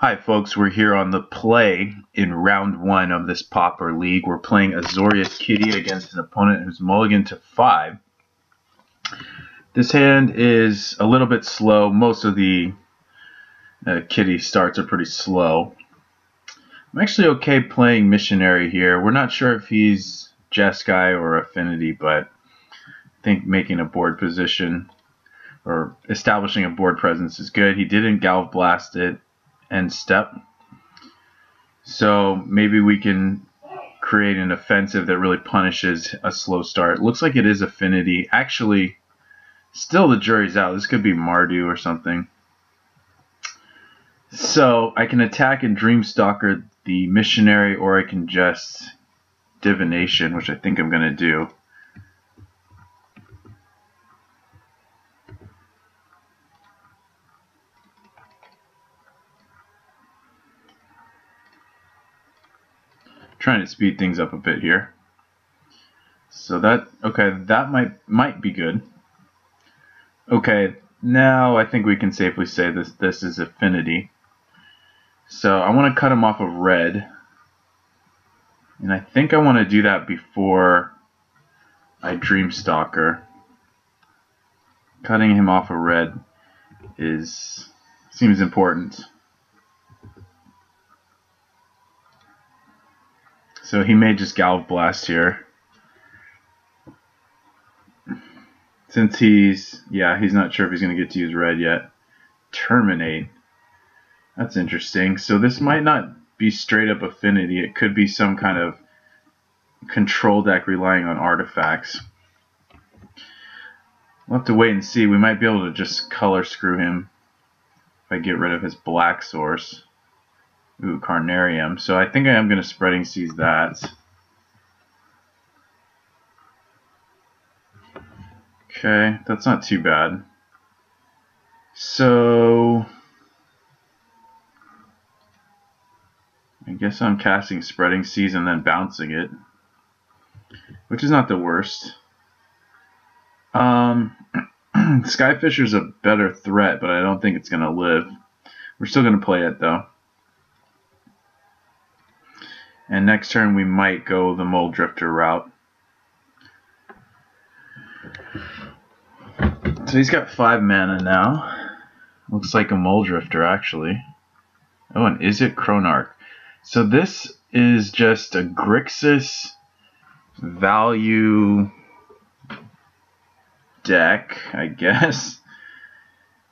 Hi folks, we're here on the play in round 1 of this Pauper League. We're playing Azorius Kitty against an opponent who's mulligan to 5. This hand is a little bit slow. Most of the Kitty starts are pretty slow. I'm actually okay playing Missionary here. We're not sure if he's Jeskai or Affinity, but I think making a board position or establishing a board presence is good. He didn't Galv Blast it end step, so maybe we can create an offensive that really punishes a slow start. It looks like it is Affinity. Actually, still the jury's out. This could be Mardu or something. So I can attack and Dreamstalker the Missionary, or I can just Divination, which I think I'm going to do. Trying to speed things up a bit here. So that might be good. Okay, now I think we can safely say this is Affinity. So I want to cut him off of red, and I think I want to do that before I Dreamstalker. Cutting him off of red seems important. So he may just Galv Blast here. Since he's not sure if he's going to get to use red yet. Terminate. That's interesting. So this might not be straight up Affinity. It could be some kind of control deck relying on artifacts. We'll have to wait and see. We might be able to just color screw him if I get rid of his black source. Ooh, Carnarium. So I think I am going to Spreading Seas that. Okay, that's not too bad. So I guess I'm casting Spreading Seas and then bouncing it, which is not the worst. Skyfisher's a better threat, but I don't think it's going to live. We're still going to play it though. And next turn we might go the Mole Drifter route. So he's got 5 mana now. Looks like a Mole Drifter actually. Oh, and is it Chronarch? So this is just a Grixis value deck, I guess.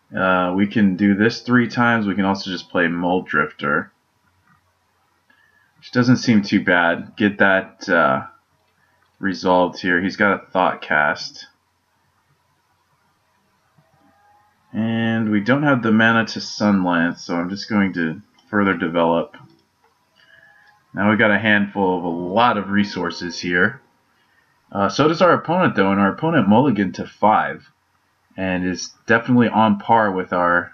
We can do this 3 times. We can also just play Mole Drifter, which doesn't seem too bad. Get that resolved here. He's got a Thought Cast. And we don't have the mana to Sunlance, so I'm just going to further develop. Now we got a handful of a lot of resources here. So does our opponent though, and our opponent mulligan to 5 and is definitely on par with our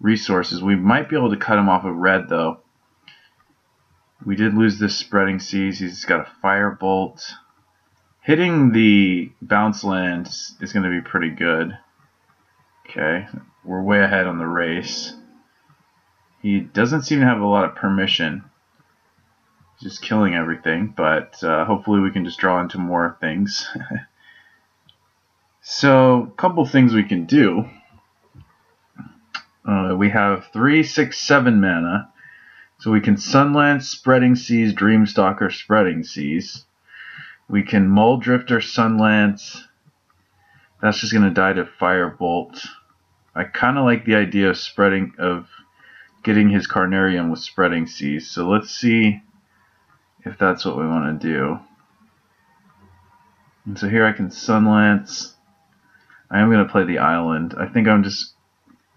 resources. We might be able to cut him off of red though. We did lose this Spreading Seas. He's got a Firebolt. Hitting the bounce land is going to be pretty good. Okay, we're way ahead on the race. He doesn't seem to have a lot of permission. He's just killing everything, but hopefully we can just draw into more things. So, a couple things we can do. We have 3, 6, 7 mana. So we can Sunlance, Spreading Seas, Dreamstalker, Spreading Seas. We can Mole Drifter, Sunlance. That's just going to die to Firebolt. I kind of like the idea of getting his Carnarium with Spreading Seas. So let's see if that's what we want to do. And so here I can Sunlance. I am going to play the island. I think I'm just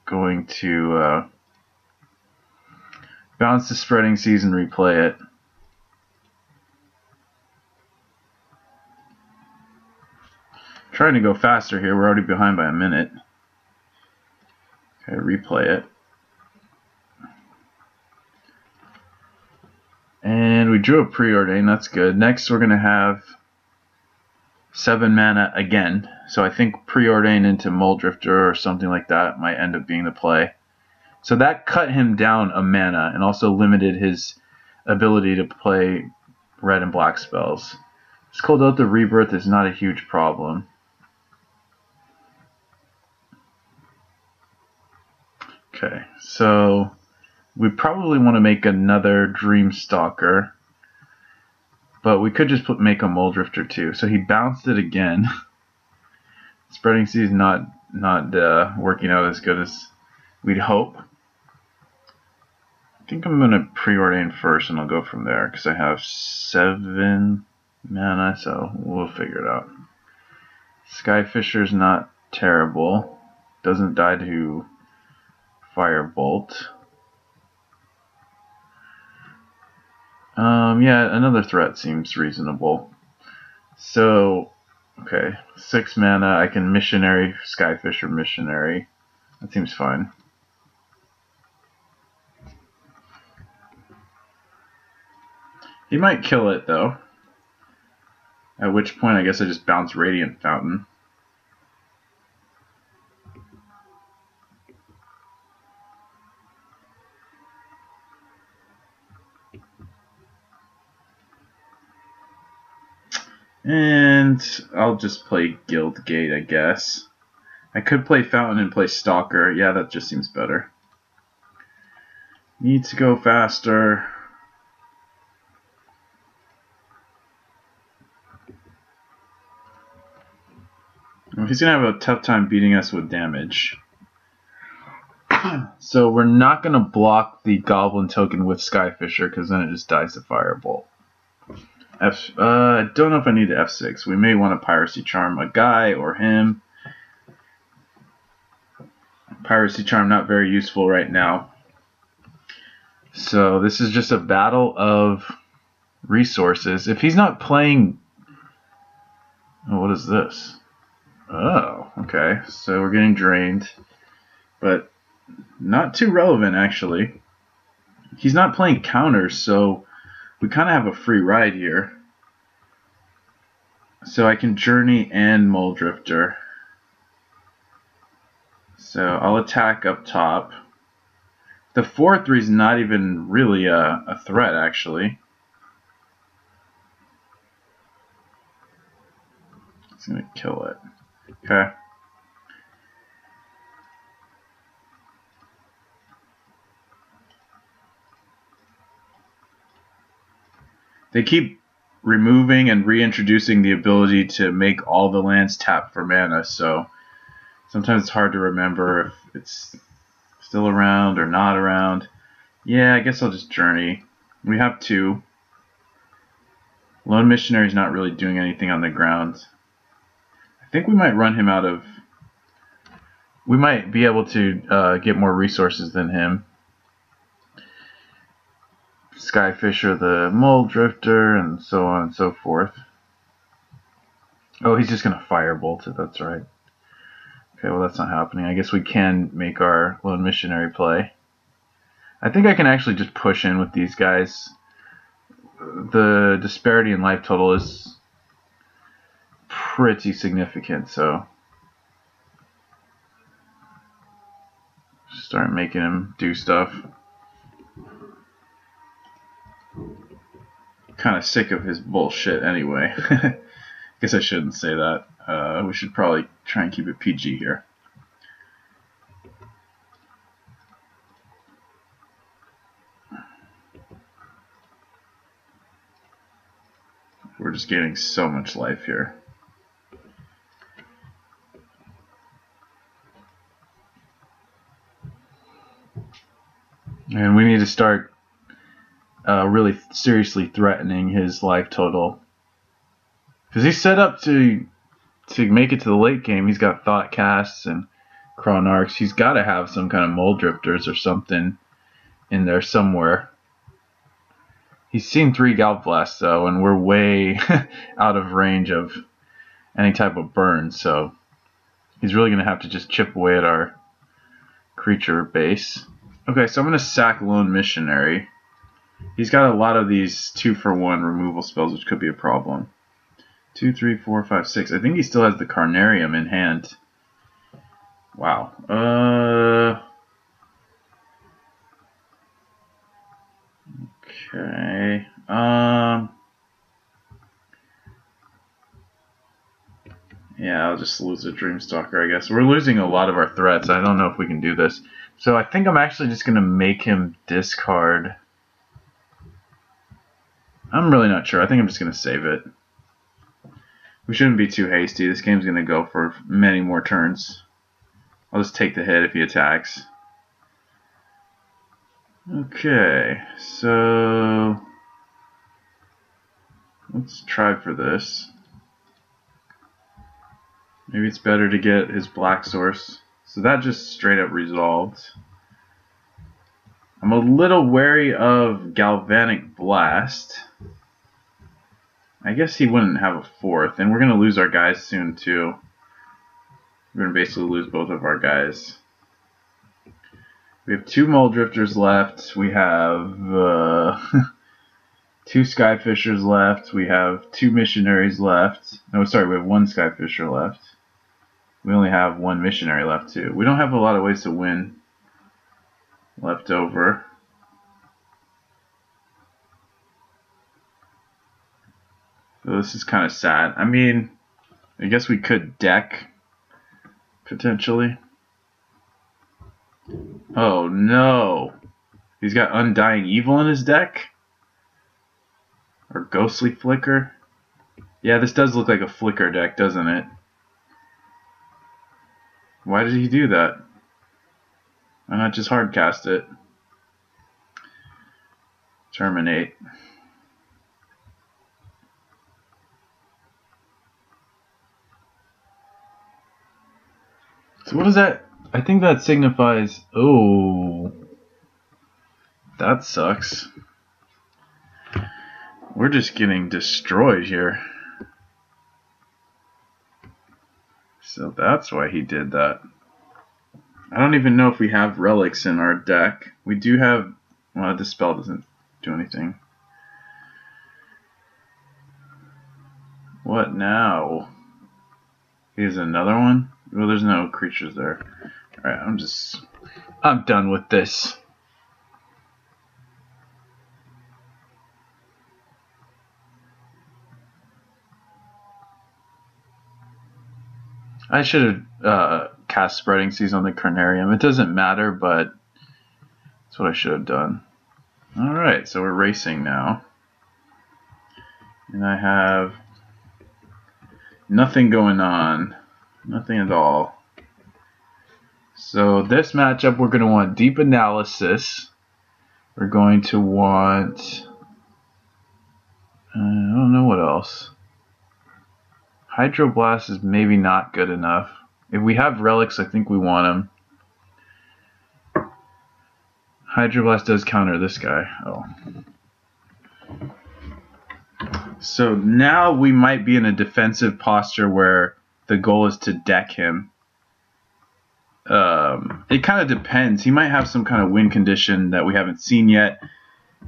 going to bounce the Spreading Seas and replay it. Trying to go faster here. We're already behind by a minute. Okay, replay it. And we drew a Preordain. That's good. Next we're going to have 7 mana again. So I think Preordain into Mole Drifter or something like that might end up being the play. So that cut him down a mana and also limited his ability to play red and black spells. This Cold Oath of Rebirth is not a huge problem. Okay, so we probably want to make another Dreamstalker, but we could just make a Muldrifter too. So he bounced it again. Spreading Sea is not working out as good as we'd hope. I think I'm going to preordain first and I'll go from there because I have 7 mana, so we'll figure it out. Skyfisher's not terrible. Doesn't die to Firebolt. Yeah, another threat seems reasonable. So, okay, 6 mana, I can Missionary, Skyfisher, Missionary. That seems fine. He might kill it, though. At which point, I guess I just bounce Radiant Fountain. And I'll just play Guildgate, I guess. I could play Fountain and play Stalker. Yeah, that just seems better. Need to go faster. Well, he's going to have a tough time beating us with damage. So we're not going to block the Goblin token with Skyfisher because then it just dies to Firebolt. I don't know if I need the F6. We may want to Piracy Charm a guy or him. Piracy Charm not very useful right now. So this is just a battle of resources. If he's not playing... Oh, what is this? Oh, okay. So we're getting drained. But not too relevant, actually. He's not playing counters, so we kind of have a free ride here. So I can Journey and Muldrifter. So I'll attack up top. The 4/3 is not even really a threat, actually. It's going to kill it. Okay. They keep removing and reintroducing the ability to make all the lands tap for mana, so sometimes it's hard to remember if it's still around or not around. Yeah, I guess I'll just Journey. We have 2. Lone Missionary's not really doing anything on the ground. I think we might run him out of... We might be able to get more resources than him. Skyfisher the Muldrifter, and so on and so forth. Oh, he's just going to Firebolt it, that's right. Okay, well that's not happening. I guess we can make our Lone Missionary play. I think I can actually just push in with these guys. The disparity in life total is pretty significant, so start making him do stuff. Kind of sick of his bullshit anyway. Guess I shouldn't say that. We should probably try and keep it PG here. We're just getting so much life here. And we need to start really seriously threatening his life total. Because he's set up to make it to the late game. He's got Thought Casts and Chronarchs. He's got to have some kind of Muldrifters or something in there somewhere. He's seen 3 Galvlasts though, and we're way out of range of any type of burn, so he's really going to have to just chip away at our creature base. Okay, so I'm going to sack Lone Missionary. He's got a lot of these 2-for-1 removal spells, which could be a problem. 2, 3, 4, 5, 6. I think he still has the Carnarium in hand. Wow. Okay. Yeah, I'll just lose a Dreamstalker, I guess. We're losing a lot of our threats. I don't know if we can do this. So I think I'm actually just going to make him discard. I'm really not sure. I think I'm just going to save it. We shouldn't be too hasty. This game's going to go for many more turns. I'll just take the hit if he attacks. Okay, so let's try for this. Maybe it's better to get his black source. So that just straight up resolved. I'm a little wary of Galvanic Blast. I guess he wouldn't have a fourth, and we're going to lose our guys soon too. We're going to basically lose both of our guys. We have 2 Mole Drifters left. We have 2 Skyfishers left. We have 2 Missionaries left. No, sorry, we have 1 Skyfisher left. We only have 1 Missionary left too. We don't have a lot of ways to win left over. So this is kind of sad. I mean, I guess we could deck potentially. Oh no! He's got Undying Evil in his deck? Or Ghostly Flicker? Yeah, this does look like a Flicker deck, doesn't it? Why did he do that? Why not just hardcast it? Terminate. So what is that? I think that signifies... Oh, that sucks. We're just getting destroyed here. So that's why he did that. I don't even know if we have relics in our deck. We do have... Well, this spell doesn't do anything. What now? Here's another one? Well, there's no creatures there. Alright, I'm done with this. I should have cast Spreading Seas on the Carnarium. It doesn't matter, but that's what I should have done. Alright, so we're racing now. And I have nothing going on. Nothing at all. So this matchup, we're going to want Deep Analysis. We're going to want... I don't know what else. Hydroblast is maybe not good enough. If we have relics, I think we want them. Hydroblast does counter this guy. Oh. So now we might be in a defensive posture where the goal is to deck him. It kind of depends. He might have some kind of win condition that we haven't seen yet.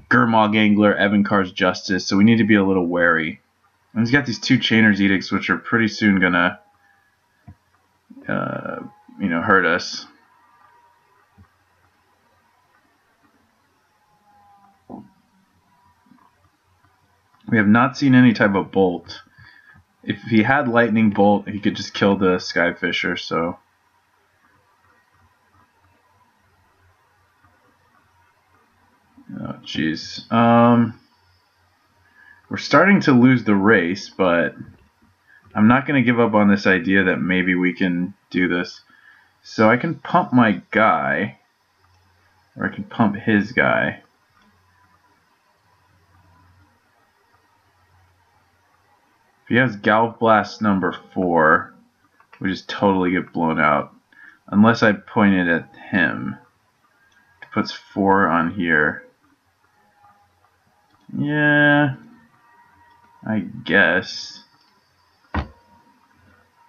Gurmag Angler, Evankar's Justice, so we need to be a little wary. And he's got these 2 Chainer's Edicts, which are pretty soon gonna, hurt us. We have not seen any type of bolt. If he had Lightning Bolt, he could just kill the Skyfisher, so... Oh, jeez. We're starting to lose the race, but I'm not going to give up on this idea that maybe we can do this. So I can pump my guy, or I can pump his guy. If he has Galv Blast number 4, we just totally get blown out. Unless I point it at him. It puts 4 on here. Yeah, I guess.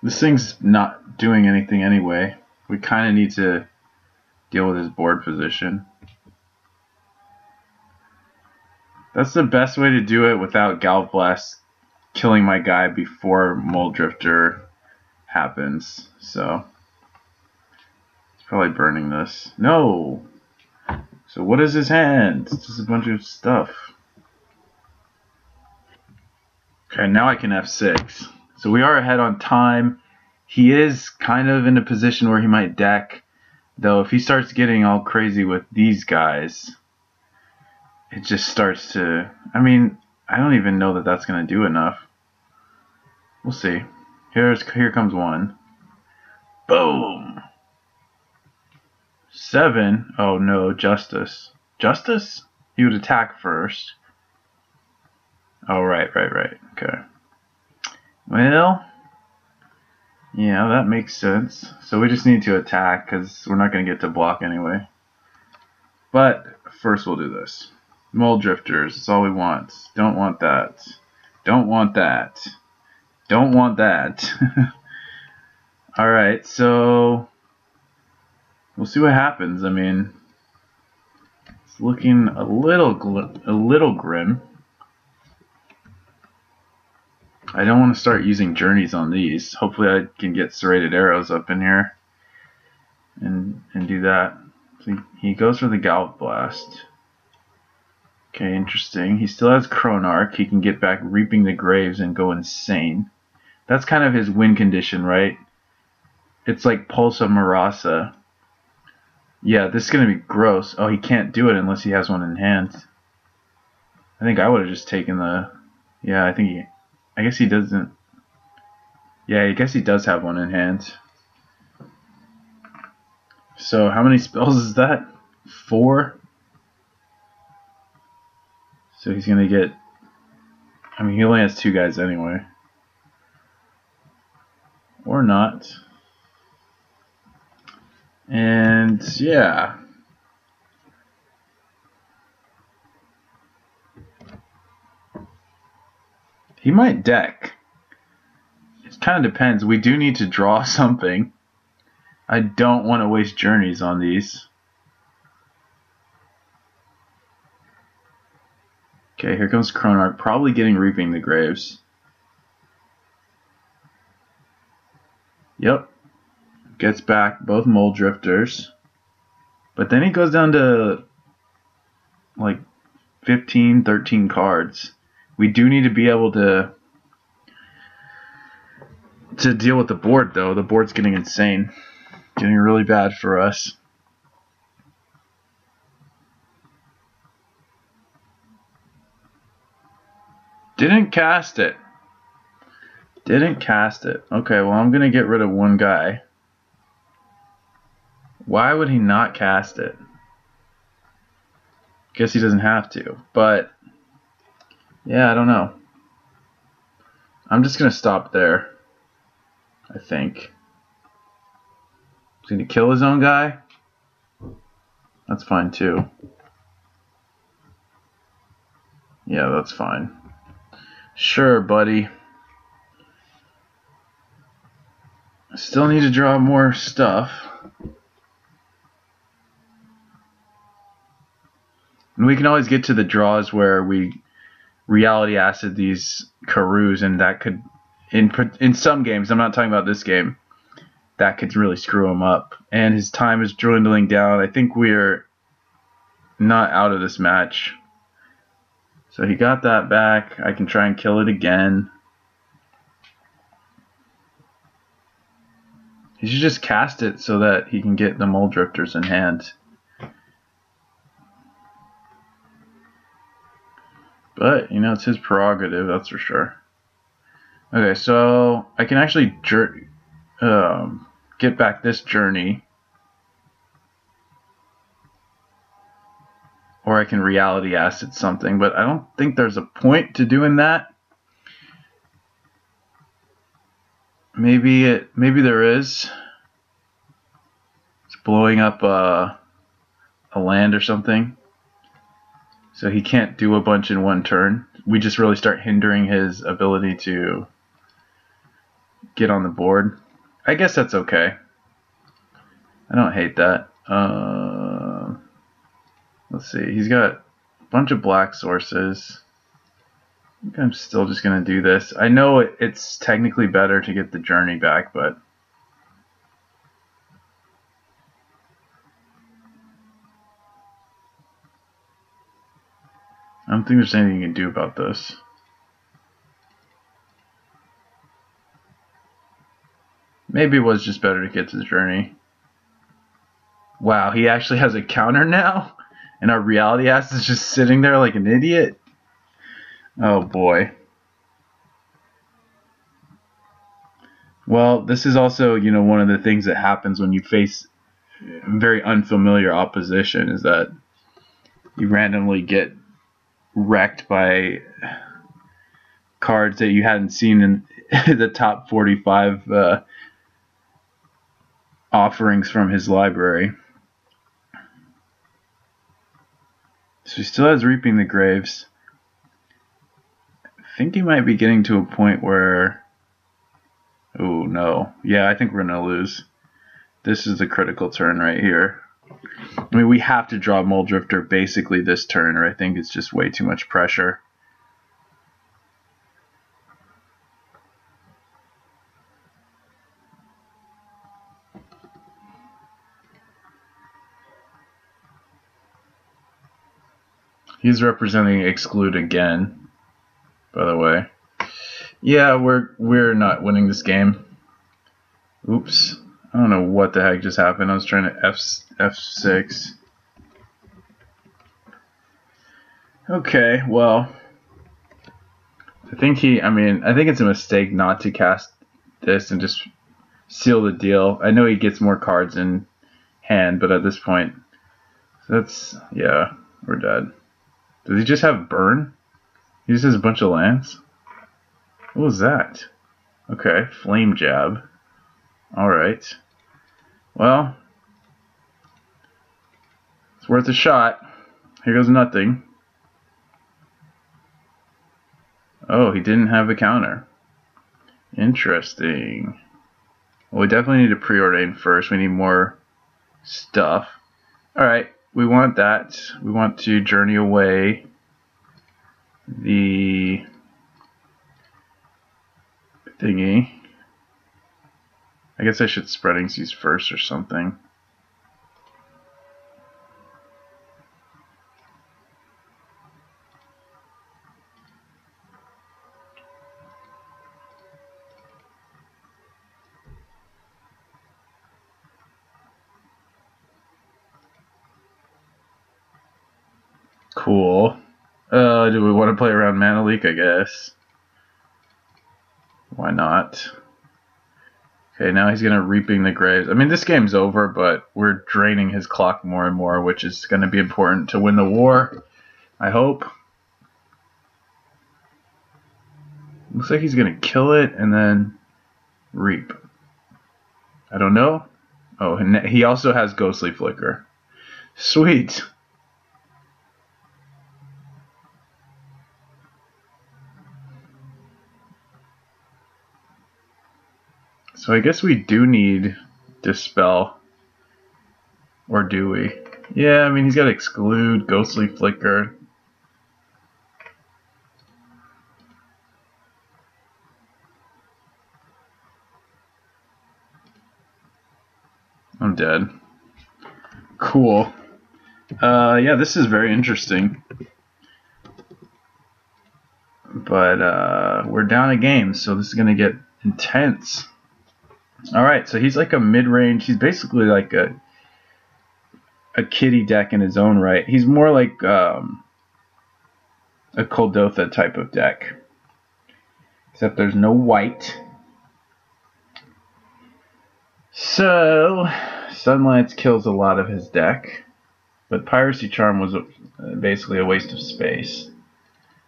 This thing's not doing anything anyway. We kind of need to deal with his board position. That's the best way to do it without Galv Blast killing my guy before Mole Drifter happens. So, it's probably burning this. No! So what is his hand? It's just a bunch of stuff. Okay, now I can F6. So we are ahead on time. He is kind of in a position where he might deck. Though if he starts getting all crazy with these guys, it just starts to... I mean, I don't even know that that's going to do enough. We'll see. Here comes one. Boom! 7. Oh no, Justice. Justice? He would attack first. Oh, right. Okay. Well, yeah, that makes sense. So we just need to attack because we're not going to get to block anyway. But first we'll do this. Mole Drifters, that's all we want. Don't want that. Don't want that. Don't want that. Alright, so we'll see what happens. I mean, it's looking a little grim. I don't want to start using journeys on these. Hopefully I can get serrated arrows up in here and do that. So he goes for the Gallop Blast. Okay, interesting. He still has Chronarch. He can get back Reaping the Graves and go insane. That's kind of his win condition, right? It's like Pulse of Marasa. Yeah, this is going to be gross. Oh, he can't do it unless he has one in hand. I think I would have just taken the... Yeah, I guess he doesn't... Yeah, I guess he does have one in hand. So, how many spells is that? 4? So he's going to get... I mean, he only has 2 guys anyway. Or not. And, yeah. He might deck. It kind of depends. We do need to draw something. I don't want to waste journeys on these. Okay, here comes Chronarch, probably getting Reaping the Graves. Yep. Gets back both Mole Drifters. But then he goes down to like 15, 13 cards. We do need to be able to deal with the board, though. The board's getting insane. Getting really bad for us. Didn't cast it. Didn't cast it. Okay, well, I'm going to get rid of one guy. Why would he not cast it? Guess he doesn't have to. But, yeah, I don't know. I'm just going to stop there. I think. Is he going to kill his own guy? That's fine, too. Yeah, that's fine. Sure, buddy. I still need to draw more stuff. And we can always get to the draws where we reality acid these Karus, and that could, in some games, I'm not talking about this game, that could really screw him up. And his time is dwindling down. I think we're not out of this match. So he got that back. I can try and kill it again. He should just cast it so that he can get the Mole Drifters in hand. But, you know, it's his prerogative, that's for sure. Okay, so I can actually get back this journey. Or I can reality acid something, but I don't think there's a point to doing that. Maybe there is. It's blowing up a land or something. So he can't do a bunch in one turn. We just really start hindering his ability to get on the board. I guess that's okay. I don't hate that. Let's see. He's got a bunch of black sources. I think I'm still just going to do this. I know it's technically better to get the journey back, but... I don't think there's anything you can do about this. Maybe it was just better to get to the journey. Wow, he actually has a counter now? And our reality ass is just sitting there like an idiot? Oh boy. Well, this is also, you know, one of the things that happens when you face very unfamiliar opposition is that you randomly get wrecked by cards that you hadn't seen in the top 45 offerings from his library. So he still has Reaping the Graves. I think he might be getting to a point where... Oh, no. Yeah, I think we're going to lose. This is the critical turn right here. I mean, we have to draw Muldrifter basically this turn, or I think it's just way too much pressure. He's representing Exclude again, by the way. Yeah, we're not winning this game. Oops. I don't know what the heck just happened. I was trying to F6. Okay, well, I think it's a mistake not to cast this and just seal the deal. I know he gets more cards in hand, but at this point, yeah, we're dead. Does he just have burn? He just has a bunch of lands? What was that? Okay, Flame Jab. Alright. Well, it's worth a shot. Here goes nothing. Oh, he didn't have a counter. Interesting. Well, we definitely need to preordain first. We need more stuff. Alright, we want that. We want to journey away the thingy. I guess I should Spreading Seas first or something. Cool. Do we want to play around Mana Leak? I guess. Why not? Okay, now he's gonna Reaping the Graves. I mean, this game's over, but we're draining his clock more and more, which is gonna be important to win the war. I hope. Looks like he's gonna kill it and then reap. I don't know. Oh, and he also has Ghostly Flicker. Sweet. So I guess we do need Dispel. Or do we? Yeah, I mean, he's got Exclude, Ghostly Flicker. I'm dead. Cool. Yeah, this is very interesting. But we're down a game, so this is going to get intense. Alright, so he's like a mid-range. He's basically like a kitty deck in his own right. He's more like a Kuldotha type of deck. Except there's no white. So, Sunlance kills a lot of his deck. But Piracy Charm was basically a waste of space.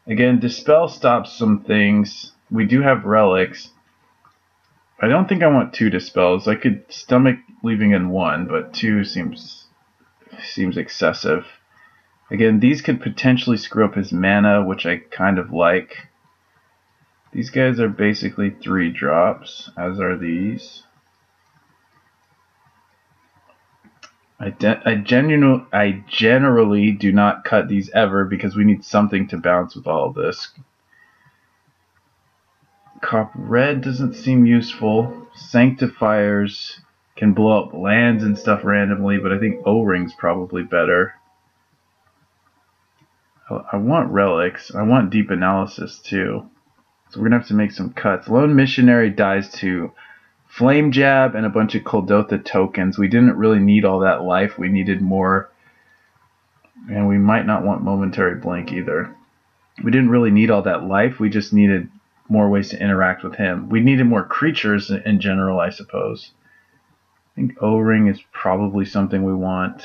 Again, Dispel stops some things. We do have relics. I don't think I want 2 Dispels. I could stomach leaving in 1, but 2 seems excessive. Again, these could potentially screw up his mana, which I kind of like. These guys are basically 3 drops, as are these. I generally do not cut these ever because we need something to bounce with all of this. Cop Red doesn't seem useful. Sanctifiers can blow up lands and stuff randomly, but I think O-Ring's probably better. I want relics. I want deep analysis too. So we're going to have to make some cuts. Lone Missionary dies to Flame Jab and a bunch of Kuldotha tokens. We didn't really need all that life. We needed more. And we might not want Momentary Blink either. We didn't really need all that life. We just needed more ways to interact with him. We needed more creatures in general, I suppose. I think O-Ring is probably something we want.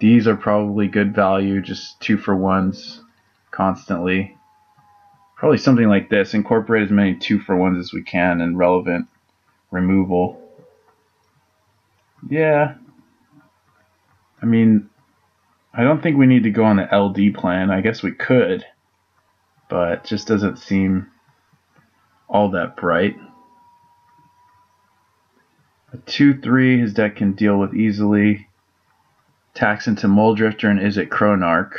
These are probably good value, just 2-for-1s constantly. Probably something like this. Incorporate as many 2-for-1s as we can and relevant removal. Yeah. I mean, I don't think we need to go on the LD plan. I guess we could, but it just doesn't seem all that bright. A 2-3 his deck can deal with easily. Tax into Muldrifter and Is It Chronarch.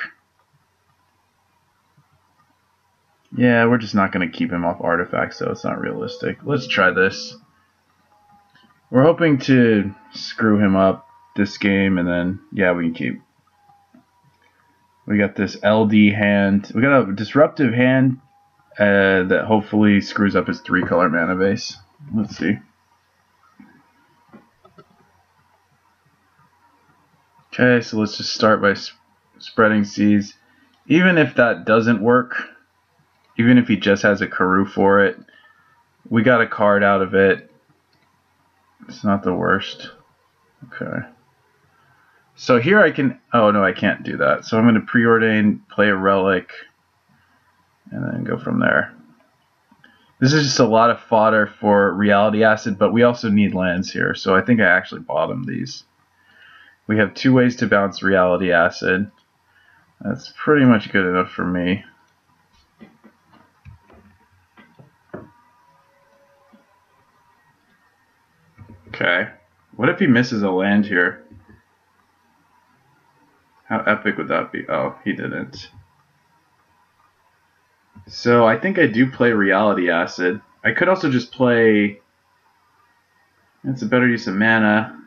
Yeah, we're just not going to keep him off artifacts, so it's not realistic. Let's try this. We're hoping to screw him up this game, and then, yeah, we can keep. We got this LD hand. We got a disruptive hand that hopefully screws up his 3-color mana base. Let's see. Okay, so let's just start by spreading seeds. Even if that doesn't work, even if he just has a Karoo for it, we got a card out of it. It's not the worst. Okay. So here I can... Oh, no, I can't do that. So I'm going to preordain, play a relic, and then go from there. This is just a lot of fodder for Reality Acid, but we also need lands here, so I think I actually bottom these. We have 2 ways to bounce Reality Acid. That's pretty much good enough for me. Okay. What if he misses a land here? How epic would that be? Oh, he didn't. So I think I do play Reality Acid. I could also just play... It's a better use of mana.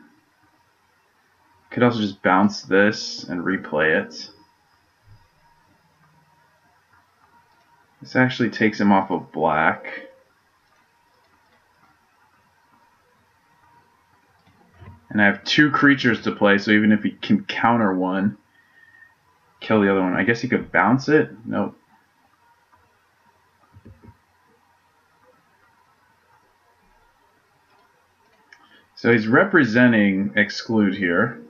Could also just bounce this and replay it. This actually takes him off of black. And I have 2 creatures to play, so even if he can counter one, kill the other one. I guess he could bounce it? Nope. So he's representing Exclude here,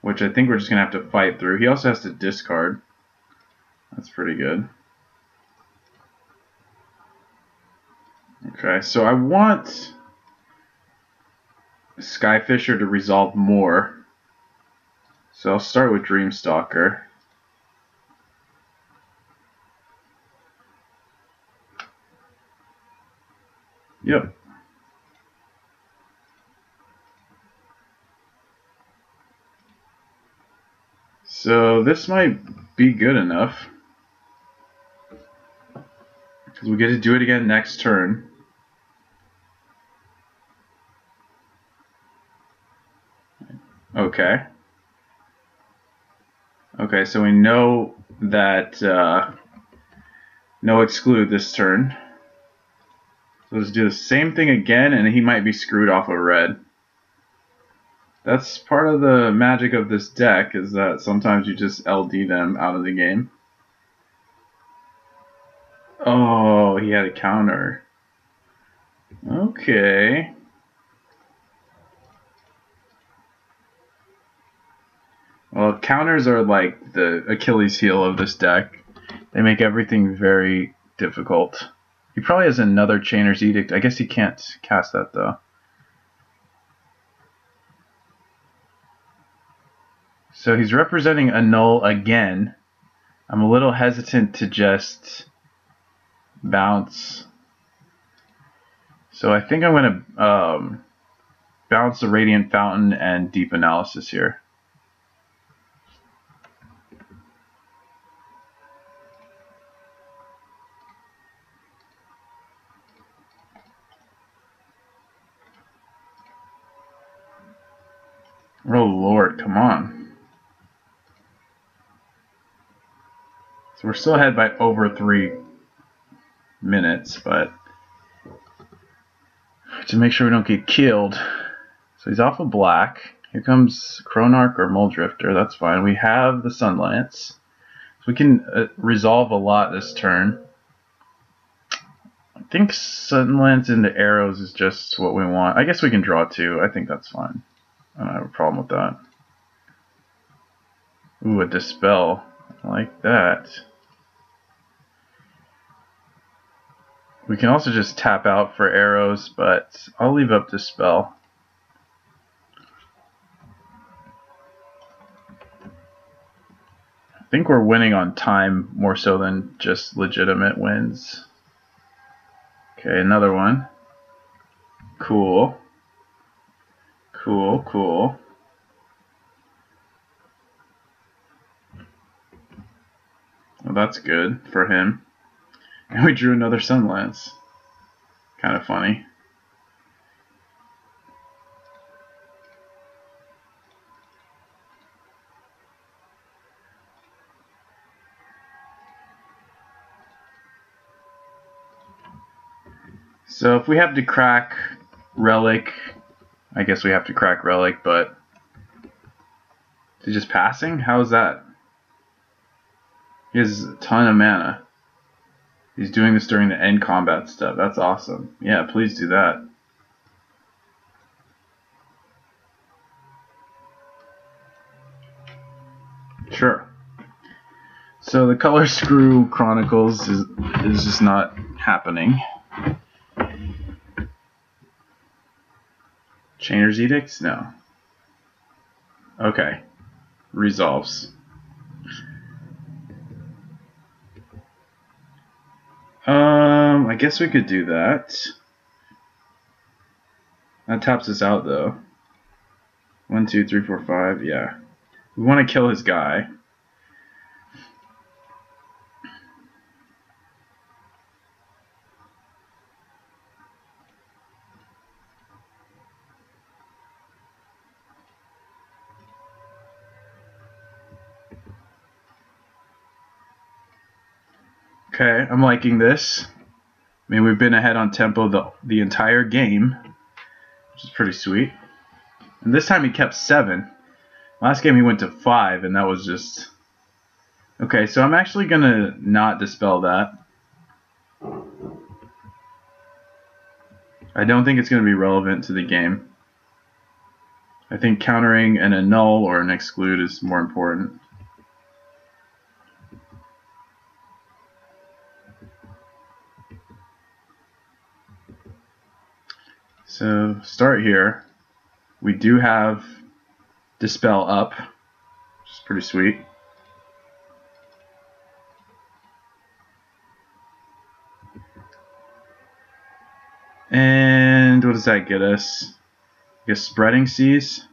which I think we're just going to have to fight through. He also has to discard. That's pretty good. Okay, so I want Skyfisher to resolve more. So I'll start with Dreamstalker. Yep. So this might be good enough, because we get to do it again next turn. Okay. Okay, so we know that no exclude this turn. So let's do the same thing again, and he might be screwed off of red. That's part of the magic of this deck, is that sometimes you just LD them out of the game. Oh, he had a counter. Okay. Well, counters are like the Achilles heel of this deck. They make everything very difficult. He probably has another Chainer's Edict. I guess he can't cast that, though. So he's representing a null again. I'm a little hesitant to just bounce. So I think I'm going to bounce the Radiant Fountain and Deep Analysis here. Oh Lord. it. Come on. So we're still ahead by over 3 minutes, but to make sure we don't get killed. So he's off of black. Here comes Chronarch or Muldrifter. That's fine. We have the Sunlance. So we can resolve a lot this turn. I think Sunlance into arrows is just what we want. I guess we can draw 2. I think that's fine. I don't have a problem with that. Ooh, a Dispel. I like that. We can also just tap out for arrows, but I'll leave up Dispel. I think we're winning on time more so than just legitimate wins. Okay, another one. Cool. Cool, cool. Well, that's good for him. And we drew another Sunlance. Kind of funny. So if we have to crack Relic, I guess we have to crack Relic, but is he just passing? How is that? He has a ton of mana. He's doing this during the end combat stuff. That's awesome. Yeah, please do that. Sure. So the Color Screw Chronicles is just not happening. Chainer's Edicts? No. Okay. Resolves. I guess we could do that. That taps us out though. 1, 2, 3, 4, 5. Yeah. We want to kill his guy. Okay, I'm liking this. I mean, we've been ahead on tempo the entire game, which is pretty sweet. And this time he kept 7. Last game he went to 5, and that was just... Okay, so I'm actually going to not dispel that. I don't think it's going to be relevant to the game. I think countering an annul or an exclude is more important. So start here. We do have Dispel up, which is pretty sweet. And what does that get us? I guess Spreading Seas.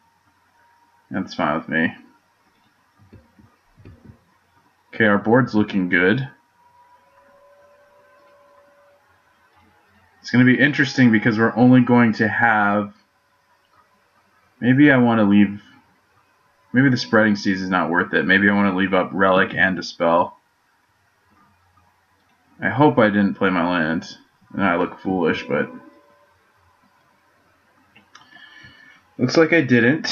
That's fine with me. Okay, our board's looking good. It's going to be interesting because we're only going to have... Maybe I want to leave... Maybe the Spreading Seas is not worth it. Maybe I want to leave up Relic and Dispel. I hope I didn't play my land. And I look foolish, but... Looks like I didn't.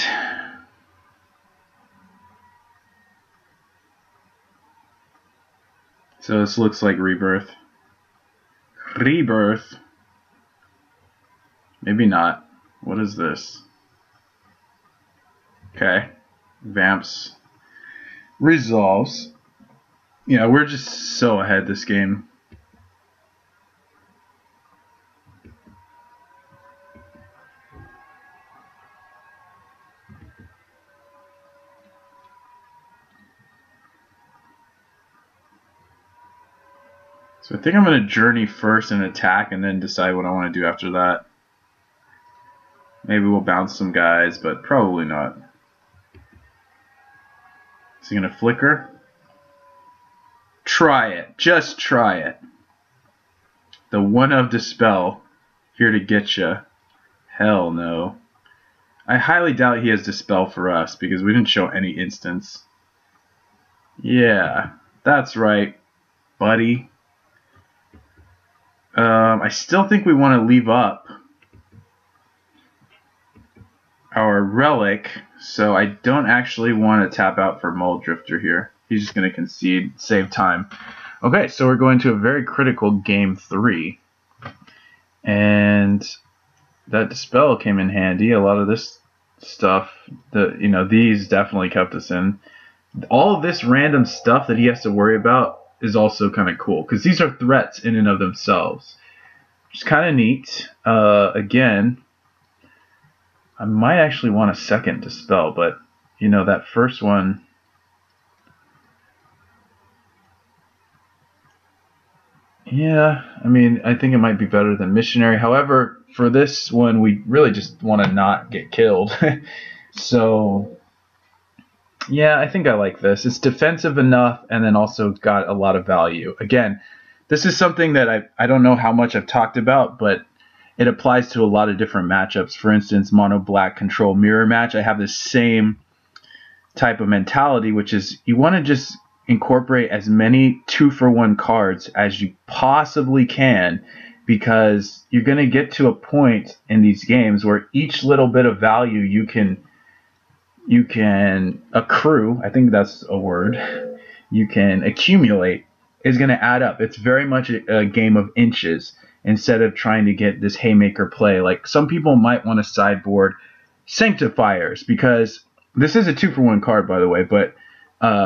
So this looks like Rebirth. Rebirth. Maybe not. What is this? Okay. Vamps. Resolves. Yeah, we're just so ahead this game. So I think I'm going to journey first and attack and then decide what I want to do after that. Maybe we'll bounce some guys, but probably not. Is he going to flicker? Try it. Just try it. The one of Dispel here to get you. Hell no. I highly doubt he has Dispel for us because we didn't show any instance. Yeah, that's right, buddy. I still think we want to leave up our Relic, so I don't actually want to tap out for Mold Drifter here. He's just going to concede, save time. Okay, so we're going to a very critical game 3. And that Dispel came in handy. A lot of this stuff, these definitely kept us in. All of this random stuff that he has to worry about is also kind of cool, because these are threats in and of themselves. Which is kind of neat. Again, I might actually want a second Dispel, but, that first one... Yeah, I mean, I think it might be better than Missionary. However, for this one, we really just want to not get killed. So, yeah, I think I like this. It's defensive enough and then also got a lot of value. Again, this is something that I don't know how much I've talked about, but it applies to a lot of different matchups. For instance, Mono Black Control Mirror match, I have the same type of mentality, which is you want to just incorporate as many 2-for-1 cards as you possibly can, because you're going to get to a point in these games where each little bit of value you can accrue, I think that's a word, you can accumulate, is going to add up. It's very much a game of inches instead of trying to get this haymaker play. Like, some people might want to sideboard Sanctifiers, because this is a 2-for-1 card, by the way, but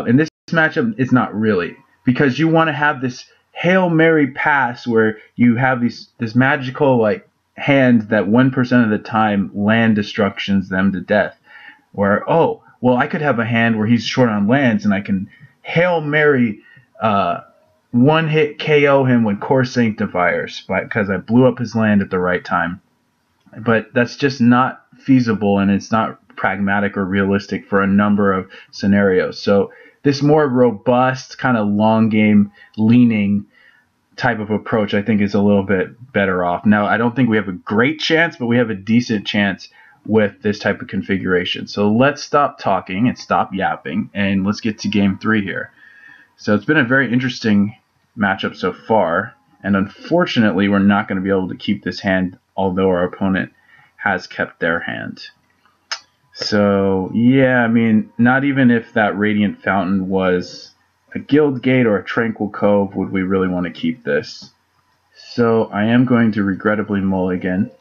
in this matchup, it's not really, because you want to have this Hail Mary pass where you have this magical hand that 1% of the time land destructions them to death. Where, oh, well, I could have a hand where he's short on lands and I can Hail Mary one-hit KO him with Core Sanctifiers because I blew up his land at the right time. But that's just not feasible, and it's not pragmatic or realistic for a number of scenarios. So this more robust, kind of long game leaning type of approach, I think, is a little bit better off. Now, I don't think we have a great chance, but we have a decent chance with this type of configuration. So let's stop talking and stop yapping, and let's get to game 3 here. So it's been a very interesting matchup so far, and unfortunately we're not going to be able to keep this hand, although our opponent has kept their hand. So yeah, I mean, not even if that Radiant Fountain was a Guild Gate or a Tranquil Cove would we really want to keep this. So I am going to regrettably mulligan.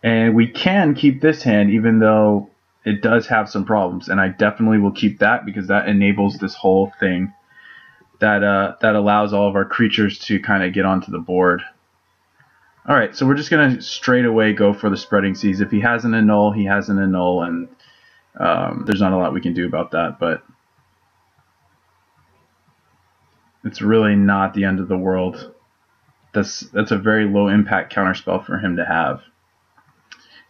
And we can keep this hand even though it does have some problems, and I definitely will keep that because that enables this whole thing that allows all of our creatures to kind of get onto the board. Alright, so we're just going to straight away go for the Spreading Seas. If he has an annul, he has an annul, and there's not a lot we can do about that, but it's really not the end of the world. That's a very low impact counterspell for him to have.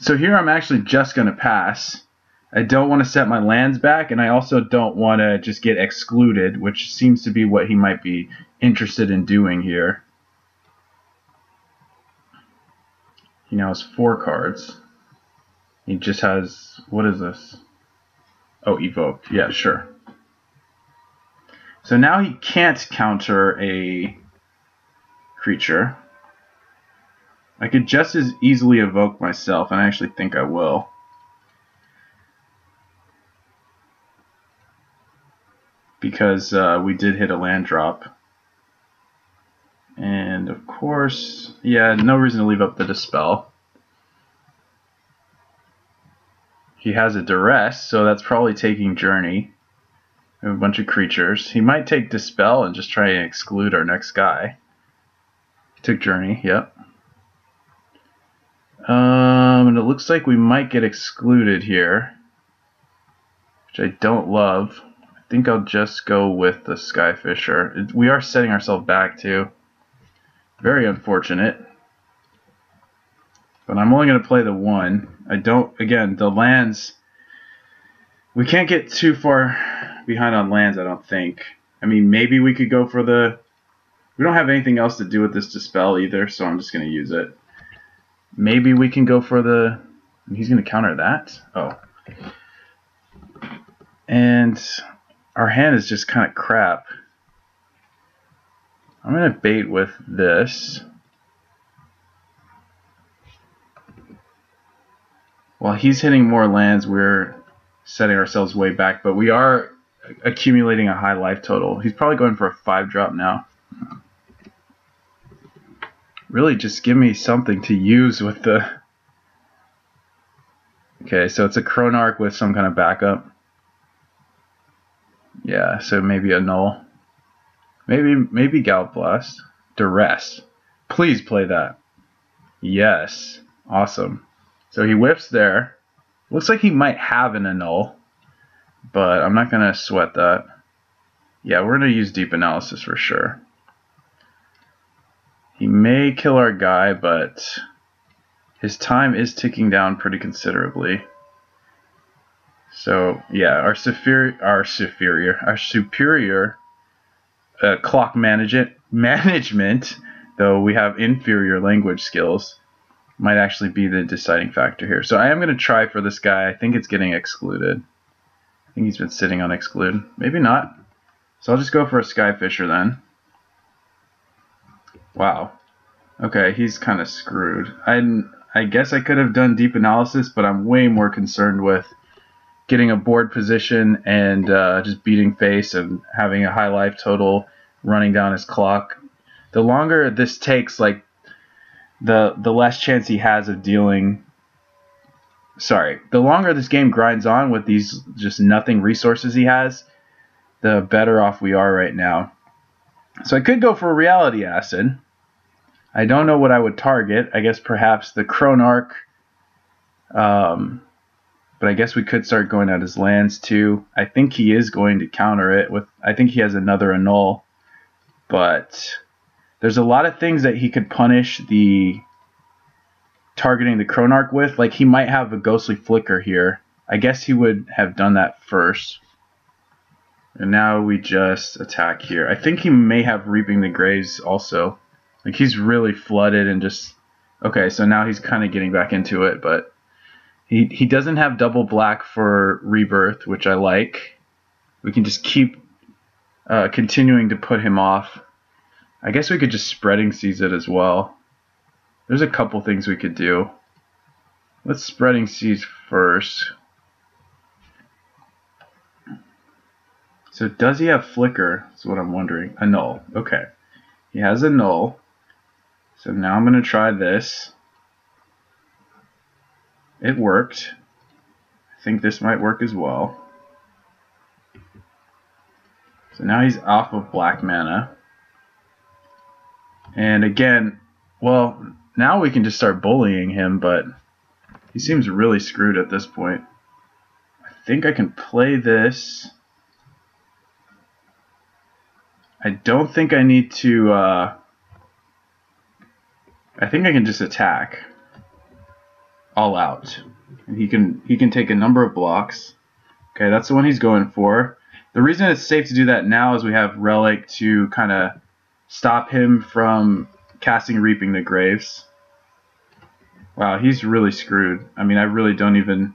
So here I'm actually just going to pass. I don't want to set my lands back, and I also don't want to just get excluded, which seems to be what he might be interested in doing here. He now has 4 cards. He just has, what is this? Oh, Evoked. Yeah, sure. So now he can't counter a creature. I could just as easily evoke myself, and I actually think I will. Because we did hit a land drop. And of course, yeah, no reason to leave up the Dispel. He has a Duress, so that's probably taking Journey. We have a bunch of creatures. He might take Dispel and just try and exclude our next guy. Took Journey, yep. And it looks like we might get excluded here, which I don't love. I think I'll just go with the Skyfisher. We are setting ourselves back too. Very unfortunate. But I'm only going to play the 1. I don't, again, the lands, we can't get too far behind on lands, I don't think. I mean, maybe we could go for the, we don't have anything else to do with this Dispel either, so I'm just going to use it. Maybe we can go for the And he's going to counter that? Oh. And our hand is just kind of crap. I'm going to bait with this. While he's hitting more lands, we're setting ourselves way back, but we are accumulating a high life total. He's probably going for a 5-drop now. Really, just give me something to use with the... Okay, so it's a Chronarch with some kind of backup. Yeah, so maybe a null. Maybe Gallop Blast. Duress. Please play that. Yes. Awesome. So he whiffs there. Looks like he might have an annul, but I'm not going to sweat that. Yeah, we're going to use Deep Analysis for sure. He may kill our guy, but his time is ticking down pretty considerably. So yeah, our superior clock management, though we have inferior language skills, might actually be the deciding factor here. So I am going to try for this guy. I think it's getting excluded. I think he's been sitting on exclude. Maybe not. So I'll just go for a Skyfisher then. Wow. Okay, he's kind of screwed. I guess I could have done Deep Analysis, but I'm way more concerned with getting a board position and just beating face and having a high life total, running down his clock. The longer this takes, like, the less chance he has of dealing... Sorry, the longer this game grinds on with these just nothing resources he has, the better off we are right now. So I could go for a Reality Acid. I don't know what I would target. I guess perhaps the Chronarch. But I guess we could start going at his lands too. I think he is going to counter it with... I think he has another annul. But there's a lot of things that he could punish the targeting the Chronarch with. Like, he might have a Ghostly Flicker here. I guess he would have done that first. And now we just attack here. I think he may have Reaping the Graves also. Like, he's really flooded and just... Okay, so now he's kind of getting back into it, but he doesn't have double black for Rebirth, which I like. We can just keep continuing to put him off. I guess we could just Spreading Seas it as well. There's a couple things we could do. Let's Spreading Seas first. So does he have Flicker? That's what I'm wondering. A null. Okay. He has a null. So now I'm going to try this. It worked. I think this might work as well. So now he's off of black mana. And again, well, now we can just start bullying him, but he seems really screwed at this point. I think I can play this. I don't think I need to... I think I can just attack. All out. And he can take a number of blocks. Okay, that's the one he's going for. The reason it's safe to do that now is we have Relic to kind of stop him from casting Reaping the Graves. Wow, he's really screwed. I mean, I really don't even...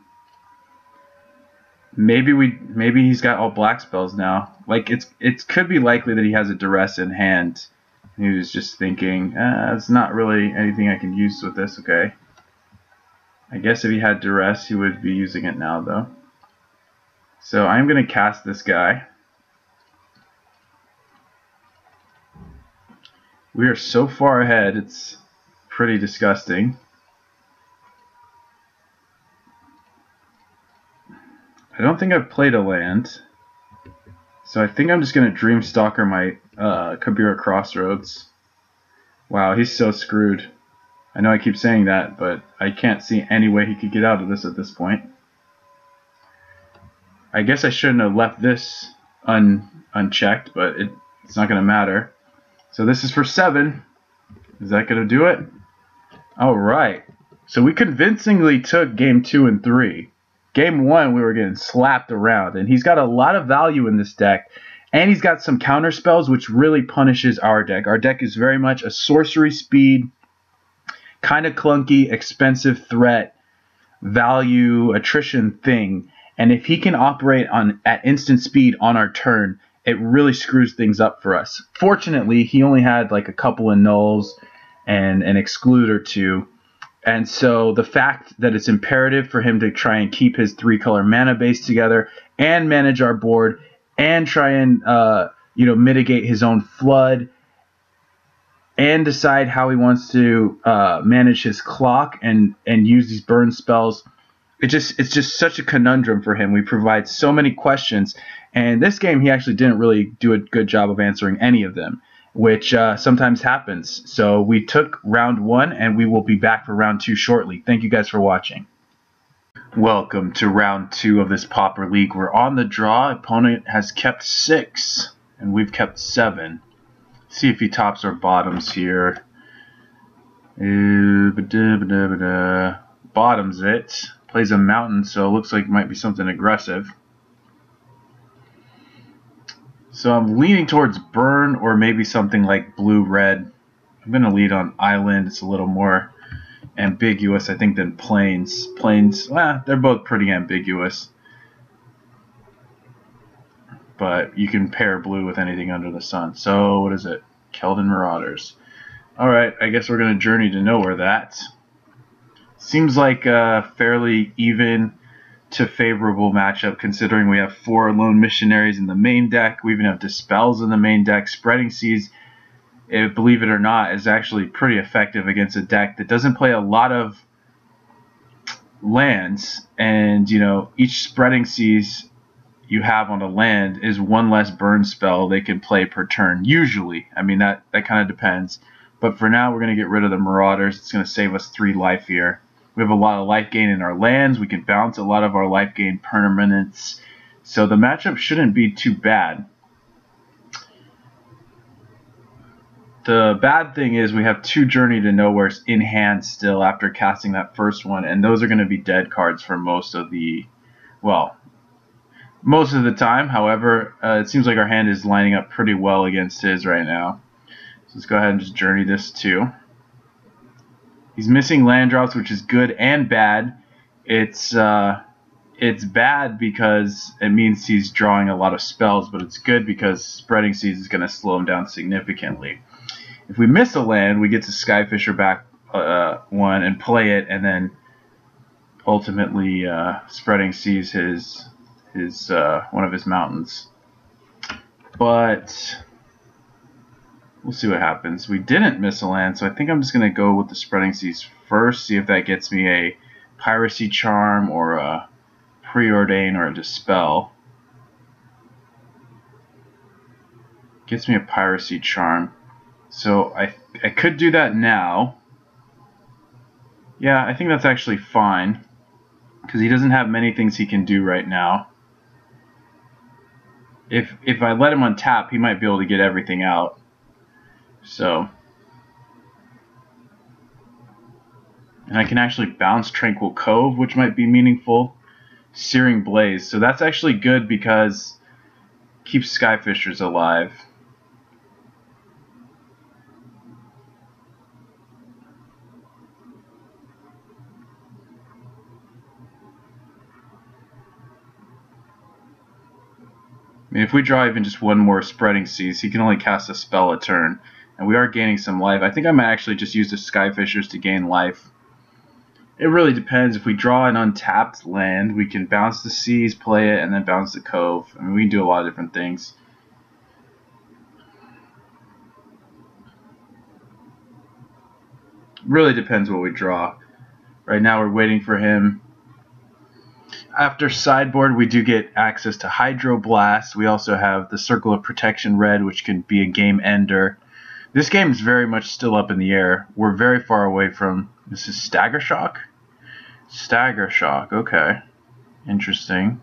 Maybe he's got all black spells now. Like, it could be likely that he has a Duress in hand. And he was just thinking, it's not really anything I can use with this, okay. I guess if he had Duress, he would be using it now, though. So I'm going to cast this guy. We are so far ahead, it's pretty disgusting. I don't think I've played a land. So I think I'm just going to Dreamstalker my Kabira Crossroads. Wow, he's so screwed. I know I keep saying that, but I can't see any way he could get out of this at this point. I guess I shouldn't have left this unchecked, but it's not going to matter. So this is for 7. Is that going to do it? Alright. So we convincingly took game 2 and 3. Game 1 we were getting slapped around, and he's got a lot of value in this deck. And he's got some counter spells which really punishes our deck. Our deck is very much a sorcery speed, kind of clunky, expensive threat. value attrition thing, and if he can operate at instant speed on our turn, it really screws things up for us. Fortunately, he only had like a couple of nulls and an exclude or two, and so the fact that it's imperative for him to try and keep his 3-color mana base together and manage our board and try and mitigate his own flood and decide how he wants to manage his clock and use these burn spells. It's just such a conundrum for him. We provide so many questions, and this game he actually didn't really do a good job of answering any of them, which sometimes happens. So we took round 1, and we will be back for round 2 shortly. Thank you guys for watching. Welcome to round 2 of this Pauper League. We're on the draw. Opponent has kept 6, and we've kept 7. See if he tops or bottoms here. Bottoms it. Plays a mountain, so it looks like it might be something aggressive. So I'm leaning towards burn or maybe something like blue-red. I'm going to lead on island. It's a little more ambiguous, I think, than plains. Plains, they're both pretty ambiguous. But you can pair blue with anything under the sun. So what is it? Keldon Marauders. Alright, I guess we're going to journey to nowhere that. Seems like a fairly even to favorable matchup considering we have 4 Lone Missionaries in the main deck. We even have Dispels in the main deck. Spreading Seas, believe it or not, is actually pretty effective against a deck that doesn't play a lot of lands. And, each Spreading Seas you have on a land is 1 less burn spell they can play per turn, usually. I mean, that kind of depends. But for now, we're going to get rid of the Marauders. It's going to save us 3 life here. We have a lot of life gain in our lands. We can bounce a lot of our life gain permanents. So the matchup shouldn't be too bad. The bad thing is we have 2 Journey to Nowheres in hand still after casting that first one. And those are going to be dead cards for most of the time. However, it seems like our hand is lining up pretty well against his right now. So let's go ahead and just journey this too. He's missing land drops, which is good and bad. It's bad because it means he's drawing a lot of spells, but it's good because Spreading Seas is going to slow him down significantly. If we miss a land, we get to Skyfisher back 1 and play it, and then ultimately Spreading Seas his one of his mountains. But we'll see what happens. We didn't miss a land, so I think I'm just going to go with the Spreading Seas first, see if that gets me a Piracy Charm or a Preordain or a Dispel. Gets me a Piracy Charm. So I could do that now. Yeah, I think that's actually fine, because he doesn't have many things he can do right now. If I let him untap, he might be able to get everything out. So, and I can actually bounce Tranquil Cove, which might be meaningful. Searing Blaze, so that's actually good because it keeps Skyfishers alive. I mean, if we draw even just 1 more Spreading Seas, he can only cast a spell a turn. And we are gaining some life. I think I might actually just use the Skyfishers to gain life. It really depends. If we draw an untapped land, we can bounce the Seas, play it, and then bounce the Cove. I mean, we can do a lot of different things. Really depends what we draw. Right now we're waiting for him. After sideboard, we do get access to Hydroblast. We also have the Circle of Protection Red, which can be a game ender. This game is very much still up in the air. We're very far away from... This is Stagger Shock? Stagger Shock, okay. Interesting.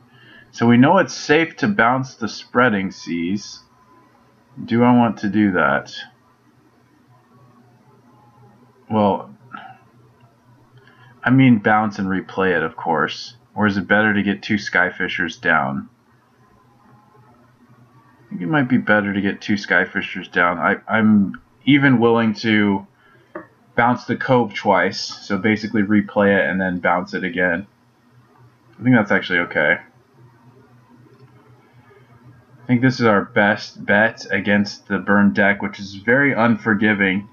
So we know it's safe to bounce the Spreading Seas. Do I want to do that? Well, I mean bounce and replay it, of course. Or is it better to get 2 Skyfishers down? I think it might be better to get 2 Skyfishers down. I'm even willing to bounce the Cove twice. So basically replay it and then bounce it again. I think that's actually okay. I think this is our best bet against the burn deck, which is very unforgiving.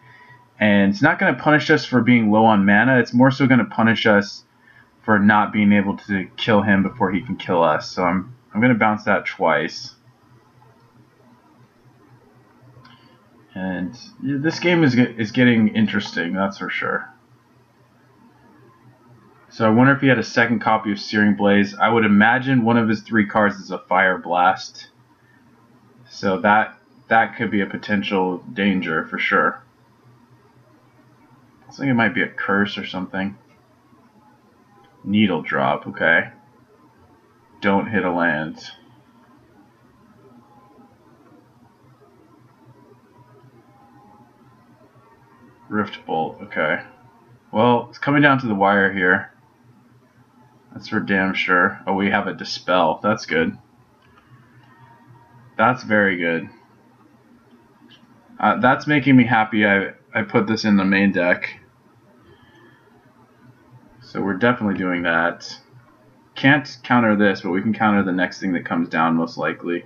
And it's not going to punish us for being low on mana. It's more so going to punish us for not being able to kill him before he can kill us. So I'm going to bounce that twice. And this game is getting interesting, that's for sure. So I wonder if he had a second copy of Searing Blaze. I would imagine one of his 3 cards is a Fire Blast. So that could be a potential danger for sure. I think it might be a curse or something. Needle Drop, okay. Don't hit a land. Rift Bolt, okay. Well, it's coming down to the wire here. That's for damn sure. Oh, we have a Dispel. That's good. That's very good. That's making me happy I put this in the main deck. So we're definitely doing that. Can't counter this, but we can counter the next thing that comes down most likely.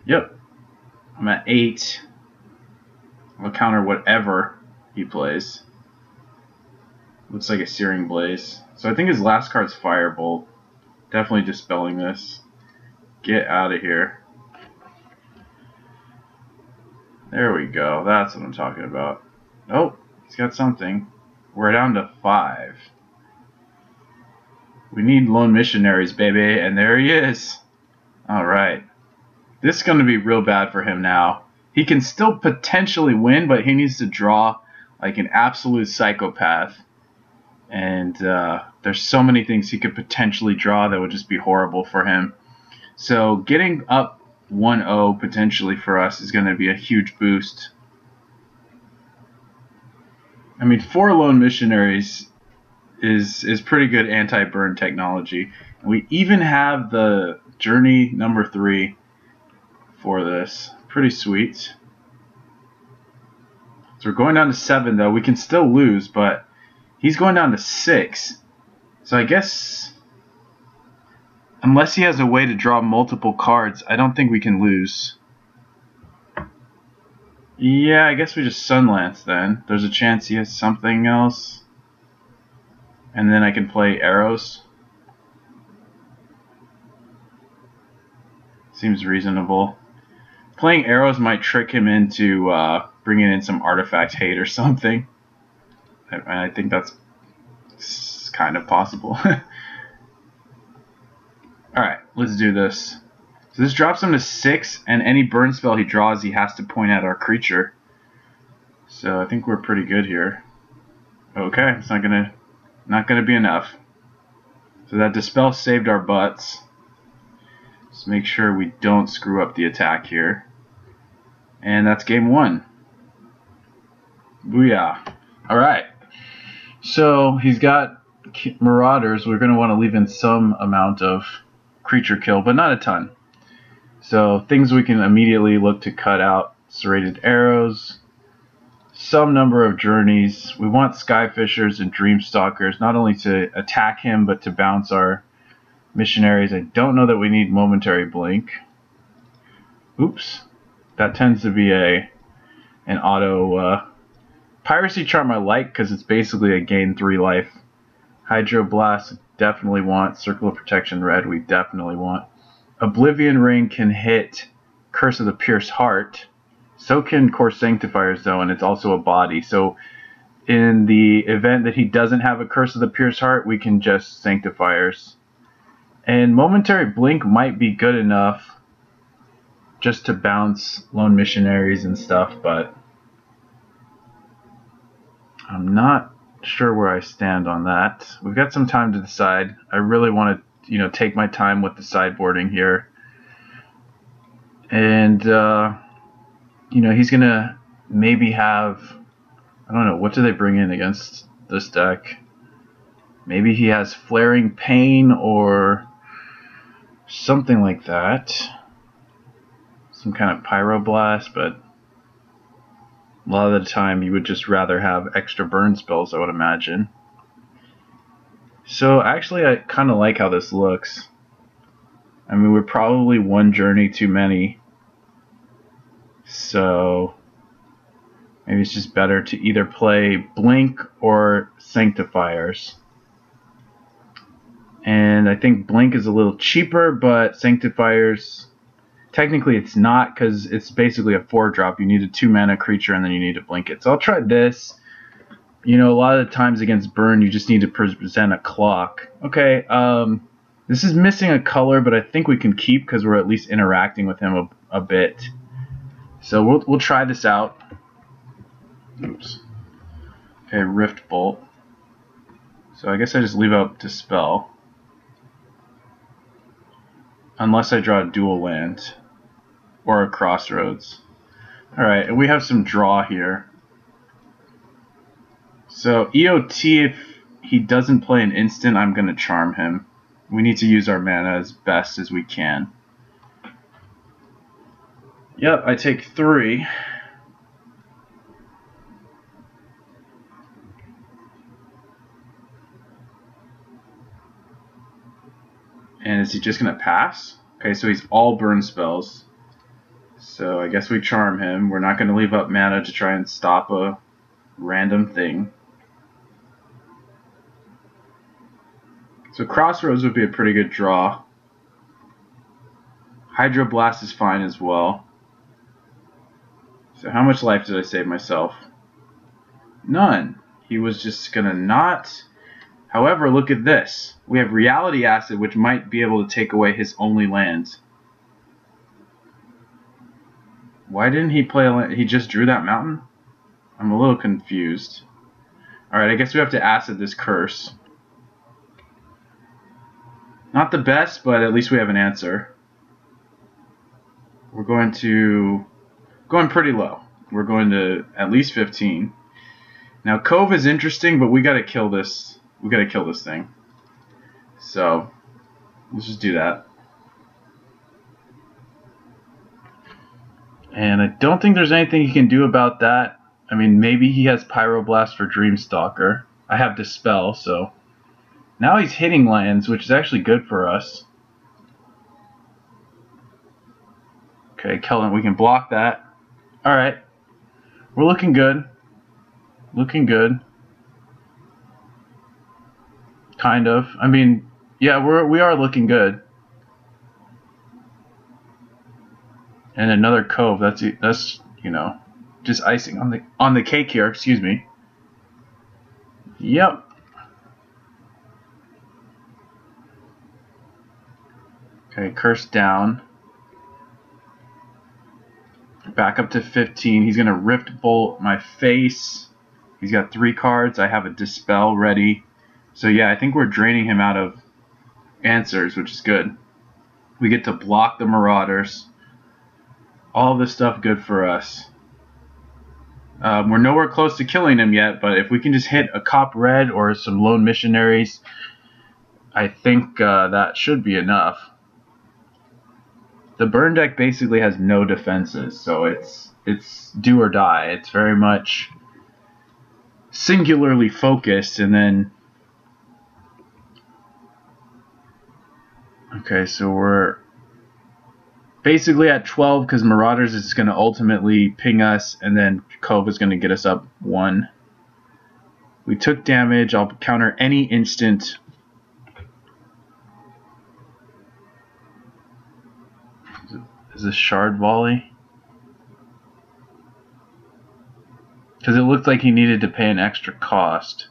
Yep. I'm at 8. I'll counter whatever he plays. Looks like a Searing Blaze. So I think his last card's Firebolt. Definitely dispelling this. Get out of here. There we go. That's what I'm talking about. Oh, he's got something. We're down to 5. We need Lone Missionaries, baby. And there he is. Alright. This is going to be real bad for him now. He can still potentially win, but he needs to draw like an absolute psychopath. And there's so many things he could potentially draw that would just be horrible for him. So getting up 1-0 potentially for us is going to be a huge boost. I mean, 4 Lone Missionaries is pretty good anti-burn technology. And we even have the Journey number 3 for this. Pretty sweet. So we're going down to 7 though. We can still lose, but he's going down to 6. So I guess unless he has a way to draw multiple cards, I don't think we can lose. Yeah, I guess we just Sunlance then. There's a chance he has something else. And then I can play arrows. Seems reasonable. Playing arrows might trick him into bringing in some artifact hate or something. And I think that's kind of possible. Alright, let's do this. So this drops him to 6, and any burn spell he draws, he has to point at our creature. So I think we're pretty good here. Okay, it's not gonna be enough. So that Dispel saved our butts. Just make sure we don't screw up the attack here. And that's game 1. Booyah. Alright. So he's got Marauders. We're going to want to leave in some amount of creature kill, but not a ton. So things we can immediately look to cut out: Serrated Arrows, some number of Journeys. We want Skyfishers and Dreamstalkers, not only to attack him, but to bounce our Missionaries. I don't know that we need Momentary Blink. Oops. That tends to be an auto... Piracy Charm I like because it's basically a gain 3 life. Hydroblast definitely want. Circle of Protection Red we definitely want. Oblivion Ring can hit Curse of the Pierced Heart. So can Core Sanctifiers though, and it's also a body. So in the event that he doesn't have a Curse of the Pierced Heart, we can just Sanctifiers. And Momentary Blink might be good enough just to bounce Lone Missionaries and stuff, but I'm not sure where I stand on that. We've got some time to decide. I really want to, take my time with the sideboarding here. And, he's going to maybe have, I don't know, what do they bring in against this deck? Maybe he has Flaring Pain or something like that. Some kind of Pyroblast, but A lot of the time you would just rather have extra burn spells, I would imagine. So actually I kind of like how this looks. I mean, we're probably one journey too many. So maybe it's just better to either play Blink or Sanctifiers. And I think Blink is a little cheaper, but Sanctifiers, technically it's not, because it's basically a 4-drop. You need a 2-mana creature and then you need to blink it. So I'll try this. You know, a lot of the times against burn, you just need to present a clock. Okay, this is missing a color, but I think we can keep because we're at least interacting with him a bit. So we'll try this out. Oops. Okay, Rift Bolt. So I guess I just leave out Dispel. Unless I draw a dual land. Or a Crossroads. Alright, and we have some draw here. So EOT, if he doesn't play an instant, I'm going to charm him. We need to use our mana as best as we can. Yep, I take 3. And is he just going to pass? Okay, so he's all burn spells. So I guess we charm him. We're not going to leave up mana to try and stop a random thing. So Crossroads would be a pretty good draw. Hydroblast is fine as well. So how much life did I save myself? None. He was just going to not... However, look at this. We have Reality Acid, which might be able to take away his only lands. Why didn't he play a land? He just drew that mountain? I'm a little confused. Alright, I guess we have to Acid this curse. Not the best, but at least we have an answer. We're going pretty low. We're going to at least 15. Now Cove is interesting, but we gotta kill this. We gotta kill this thing. So let's just do that. And I don't think there's anything he can do about that. I mean, maybe he has Pyroblast for Dreamstalker. I have Dispel, so now he's hitting lands, which is actually good for us. Okay, Kellen, we can block that. Alright. We're looking good. Looking good. Kind of. I mean, yeah, we are looking good. And another Cove. That's you know, just icing on the cake here. Excuse me. Yep. Okay, curse down. Back up to 15. He's gonna Rift Bolt my face. He's got 3 cards. I have a Dispel ready. So yeah, I think we're draining him out of answers, which is good. We get to block the Marauders. All this stuff good for us. We're nowhere close to killing him yet, but if we can just hit a Cop Red or some Lone Missionaries, I think that should be enough. The burn deck basically has no defenses, so it's do or die. It's very much singularly focused, and then okay, so we're basically at 12 because Marauders is going to ultimately ping us, and then Cove is going to get us up 1. We took damage. I'll counter any instant. Is this Shard Volley? Because it looked like he needed to pay an extra cost.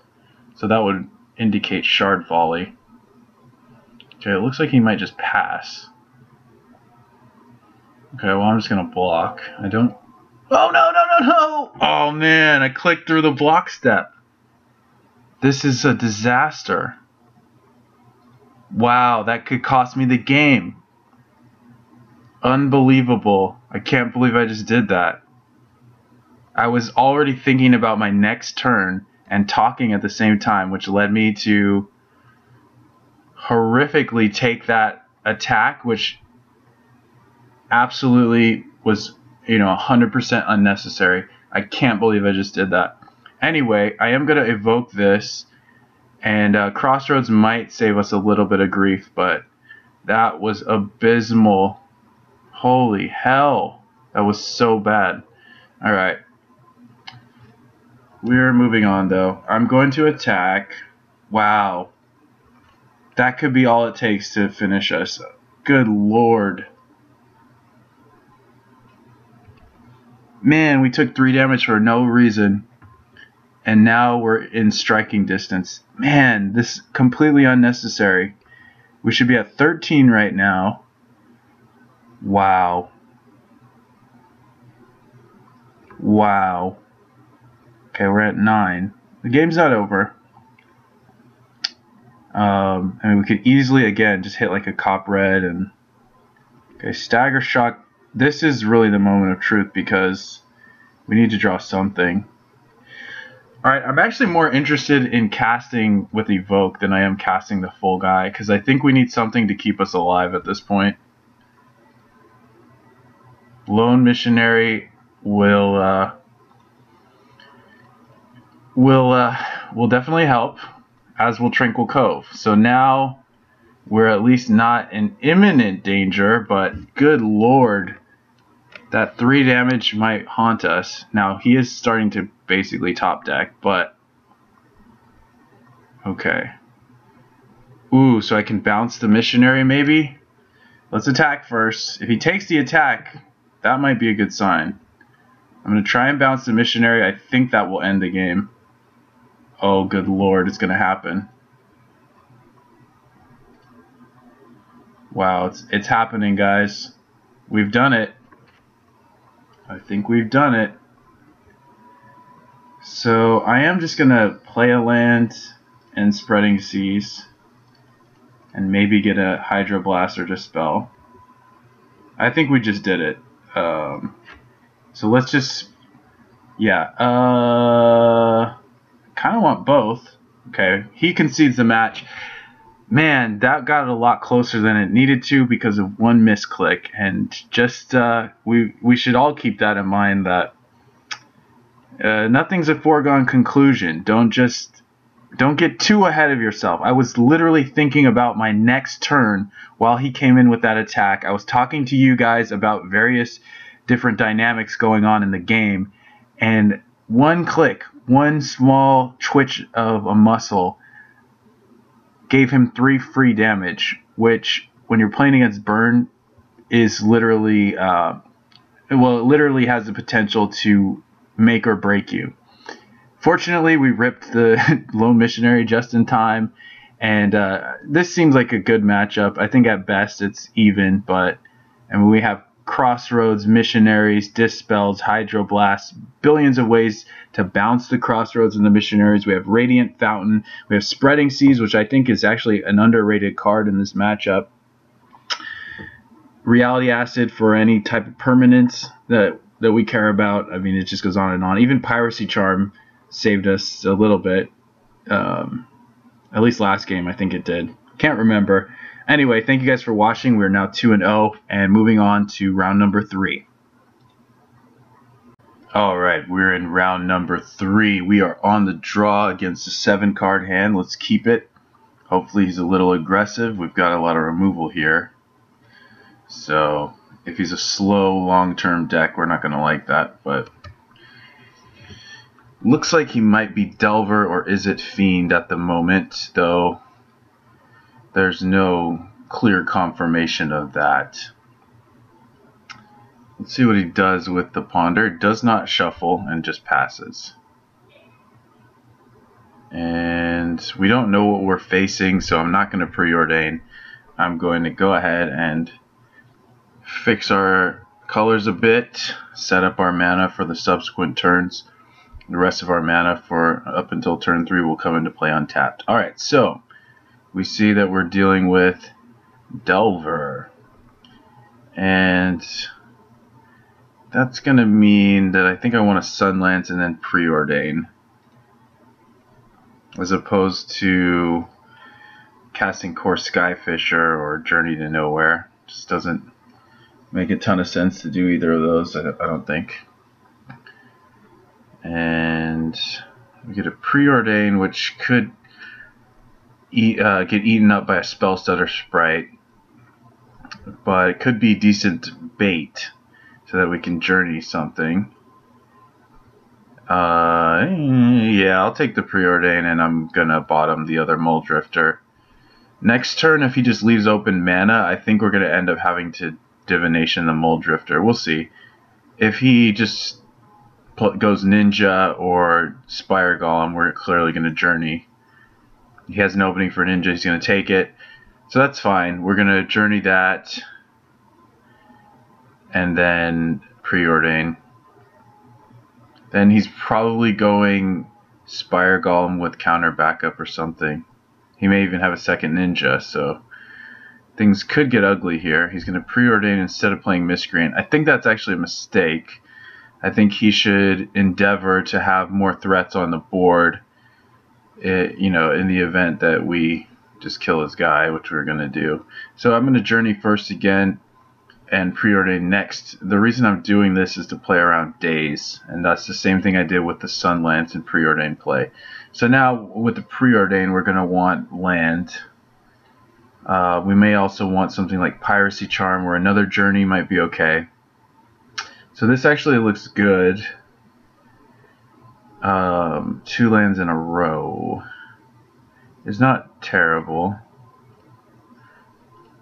So that would indicate Shard Volley. Okay, it looks like he might just pass. Okay, well, I'm just going to block. I don't... Oh, no! Oh, man, I clicked through the block step. This is a disaster. Wow, that could cost me the game. Unbelievable. I can't believe I just did that. I was already thinking about my next turn and talking at the same time, which led me to horrifically take that attack, which absolutely was, 100% unnecessary. I can't believe I just did that. Anyway, I am going to evoke this, and Crossroads might save us a little bit of grief, but that was abysmal. Holy hell. That was so bad. Alright. We're moving on, though. I'm going to attack. Wow. That could be all it takes to finish us. Good lord. Man, we took 3 damage for no reason. And now we're in striking distance. Man, this is completely unnecessary. We should be at 13 right now. Wow. Wow. Okay, we're at 9. The game's not over. I mean, we could easily, again, just hit like a cop red and... Okay, stagger shock. This is really the moment of truth because we need to draw something. Alright, I'm actually more interested in casting with Evoke than I am casting the full guy, because I think we need something to keep us alive at this point. Lone Missionary will definitely help, as will Tranquil Cove. So now we're at least not in imminent danger, but good lord, that 3 damage might haunt us. Now, he is starting to basically top deck, but... Okay. Ooh, so I can bounce the Missionary, maybe? Let's attack first. If he takes the attack, that might be a good sign. I'm going to try and bounce the Missionary. I think that will end the game. Oh, good lord, it's going to happen. Wow, it's happening, guys. We've done it. I think we've done it. So I am just going to play a land and Spreading Seas and maybe get a Hydroblast or Dispel. I think we just did it. So let's just... Yeah. Kind of want both. Okay. He concedes the match. Man, that got a lot closer than it needed to because of one misclick, and just we should all keep that in mind, that nothing's a foregone conclusion. Don't get too ahead of yourself. I was literally thinking about my next turn while he came in with that attack. I was talking to you guys about various different dynamics going on in the game, and one click, one small twitch of a muscle gave him 3 free damage, which, when you're playing against Burn, is literally, well, it literally has the potential to make or break you. Fortunately, we ripped the Lone Missionary just in time, and this seems like a good matchup. I think at best it's even, but and we have Crossroads, Missionaries, Dispels, Hydroblasts, billions of ways to bounce the Crossroads and the Missionaries. We have Radiant Fountain. We have Spreading Seas, which I think is actually an underrated card in this matchup. Reality Acid for any type of permanence that we care about. I mean, it just goes on and on. Even Piracy Charm saved us a little bit. At least last game, I think it did. Can't remember. Anyway, thank you guys for watching. We're now 2-0 and moving on to round number 3. Alright, we're in round number 3. We are on the draw against a 7-card hand. Let's keep it. Hopefully he's a little aggressive. We've got a lot of removal here. So, if he's a slow, long-term deck, we're not going to like that. But looks like he might be Delver or Izzet Fiend at the moment, though there's no clear confirmation of that. Let's see what he does with the Ponder. It does not shuffle and just passes. And we don't know what we're facing, so I'm not going to preordain. I'm going to go ahead and fix our colors a bit, set up our mana for the subsequent turns. The rest of our mana for up until turn 3 will come into play untapped. Alright, so we see that we're dealing with Delver, and that's going to mean that I think I want to Sunlance and then preordain, as opposed to casting Core Skyfisher or Journey to Nowhere. Just doesn't make a ton of sense to do either of those, I don't think. And we get a Preordain, which could get eaten up by a Spell Stutter Sprite, but it could be decent bait so that we can journey something. Yeah, I'll take the Preordain, and I'm gonna bottom the other Mole Drifter. Next turn, if he just leaves open mana, I think we're gonna end up having to Divination the Mole Drifter. We'll see. If he just goes Ninja or Spire Golem, we're clearly gonna Journey. He has an opening for Ninja, he's gonna take it. So that's fine. We're gonna Journey that, and then Preordain. Then he's probably going Spire Golem with counter backup or something. He may even have a second Ninja, so things could get ugly here. He's going to Preordain instead of playing Miscreant. I think that's actually a mistake. I think he should endeavor to have more threats on the board, you know, in the event that we just kill his guy, which we're going to do. So I'm going to Journey first again and Preordain next. The reason I'm doing this is to play around days, and that's the same thing I did with the Sunlance and Preordain play. So now with the Preordain, we're going to want land. We may also want something like Piracy Charm, where another Journey might be okay. So this actually looks good. 2 lands in a row is not terrible.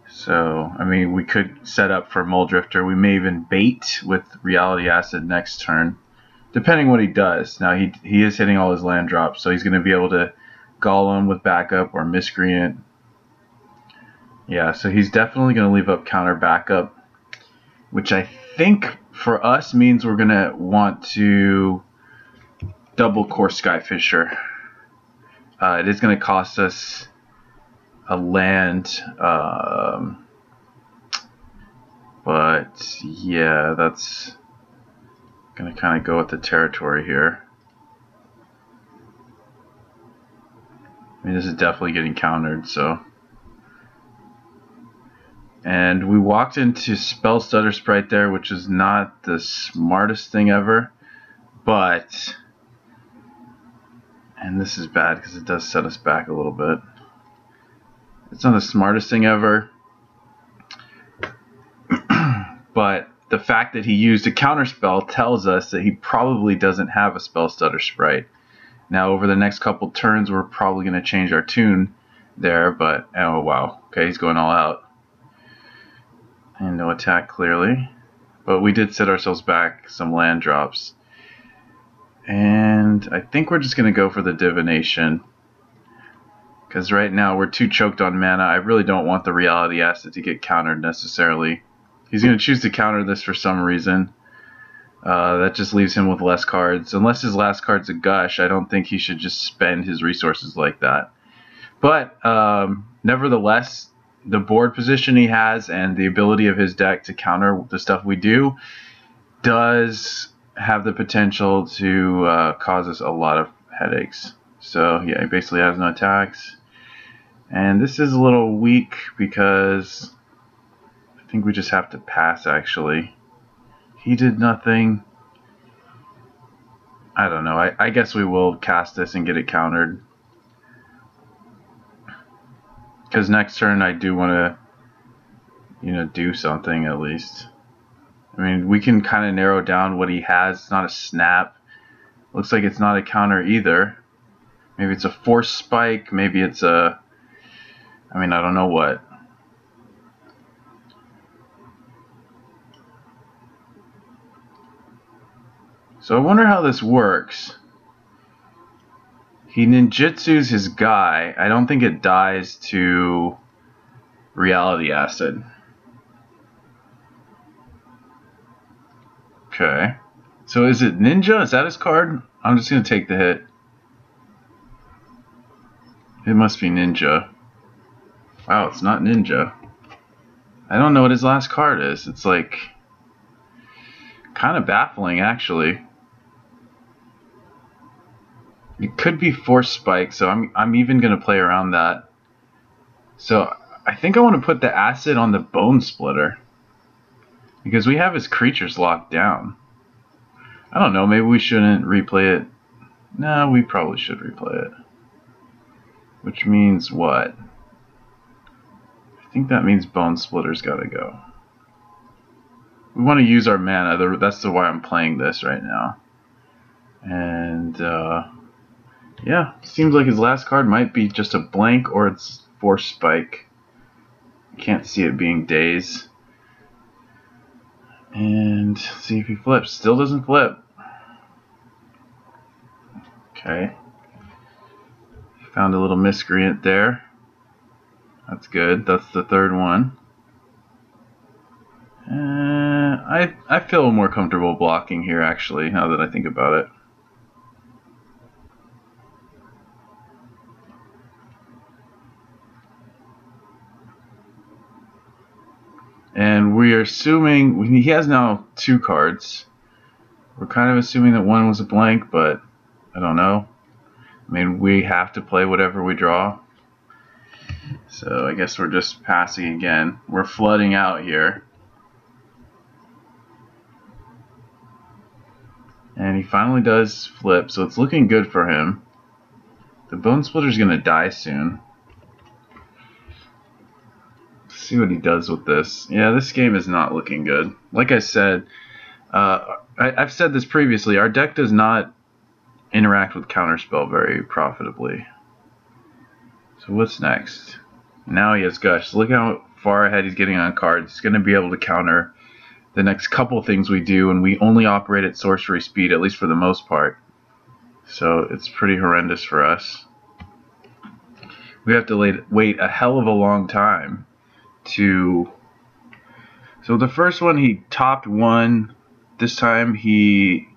So, I mean, we could set up for Mole Drifter. We may even bait with Reality Acid next turn, depending what he does. Now, he is hitting all his land drops, so he's going to be able to Golem with backup or Miscreant. Yeah, so he's definitely going to leave up counter backup, which I think for us means we're going to want to double Core Skyfisher. It is going to cost us a land, but yeah, that's gonna kind of go with the territory here. I mean, this is definitely getting countered, so. And we walked into Spell Stutter Sprite there, which is not the smartest thing ever, but, and this is bad because it does set us back a little bit. It's not the smartest thing ever, but the fact that he used a counterspell tells us that he probably doesn't have a Spell Stutter Sprite. Now, over the next couple turns, we're probably going to change our tune there, but oh wow, okay, he's going all out. And no attack, clearly. But we did set ourselves back some land drops. And I think we're just going to go for the Divination, because right now we're too choked on mana. I really don't want the Reality Acid to get countered necessarily. He's going to choose to counter this for some reason. That just leaves him with less cards. Unless his last card's a Gush, I don't think he should just spend his resources like that. But nevertheless, the board position he has and the ability of his deck to counter the stuff we do does have the potential to cause us a lot of headaches. So yeah, he basically has no attacks. And this is a little weak because I think we just have to pass, actually. He did nothing. I don't know. I guess we will cast this and get it countered. Because next turn I do want to, you know, do something at least. I mean, we can kind of narrow down what he has. It's not a snap. Looks like it's not a counter either. Maybe it's a Force Spike. Maybe it's a... I mean, I don't know what. So I wonder how this works. He ninjutsus his guy. I don't think it dies to Reality Acid. Okay. So is it Ninja? Is that his card? I'm just going to take the hit. It must be Ninja. Wow, it's not Ninja. I don't know what his last card is. It's like kind of baffling, actually. It could be Force Spike, so I'm even going to play around that. So I think I want to put the acid on the Bone Splitter, because we have his creatures locked down. I don't know, maybe we shouldn't replay it. No, we probably should replay it. Which means what? I think that means Bone Splitter's gotta go. We want to use our mana, that's the why I'm playing this right now. And, yeah, seems like his last card might be just a blank or it's Force Spike. Can't see it being Daze. And see if he flips. Still doesn't flip. Okay. Found a little miscreant there. That's good. That's the third one. I feel more comfortable blocking here, actually, now that I think about it. And we are assuming he has now 2 cards. We're kind of assuming that one was a blank, but I don't know. I mean, we have to play whatever we draw. So I guess we're just passing again. We're flooding out here. And he finally does flip, so it's looking good for him. The Bone Splitter's going to die soon. Let's see what he does with this. Yeah, this game is not looking good. Like I said, I've said this previously, our deck does not interact with Counterspell very profitably. So what's next? Now he has Gush. Look how far ahead he's getting on cards. He's going to be able to counter the next couple things we do, and we only operate at sorcery speed, at least for the most part. So it's pretty horrendous for us. We have to wait a hell of a long time to... So the first one he topped 1. This time he...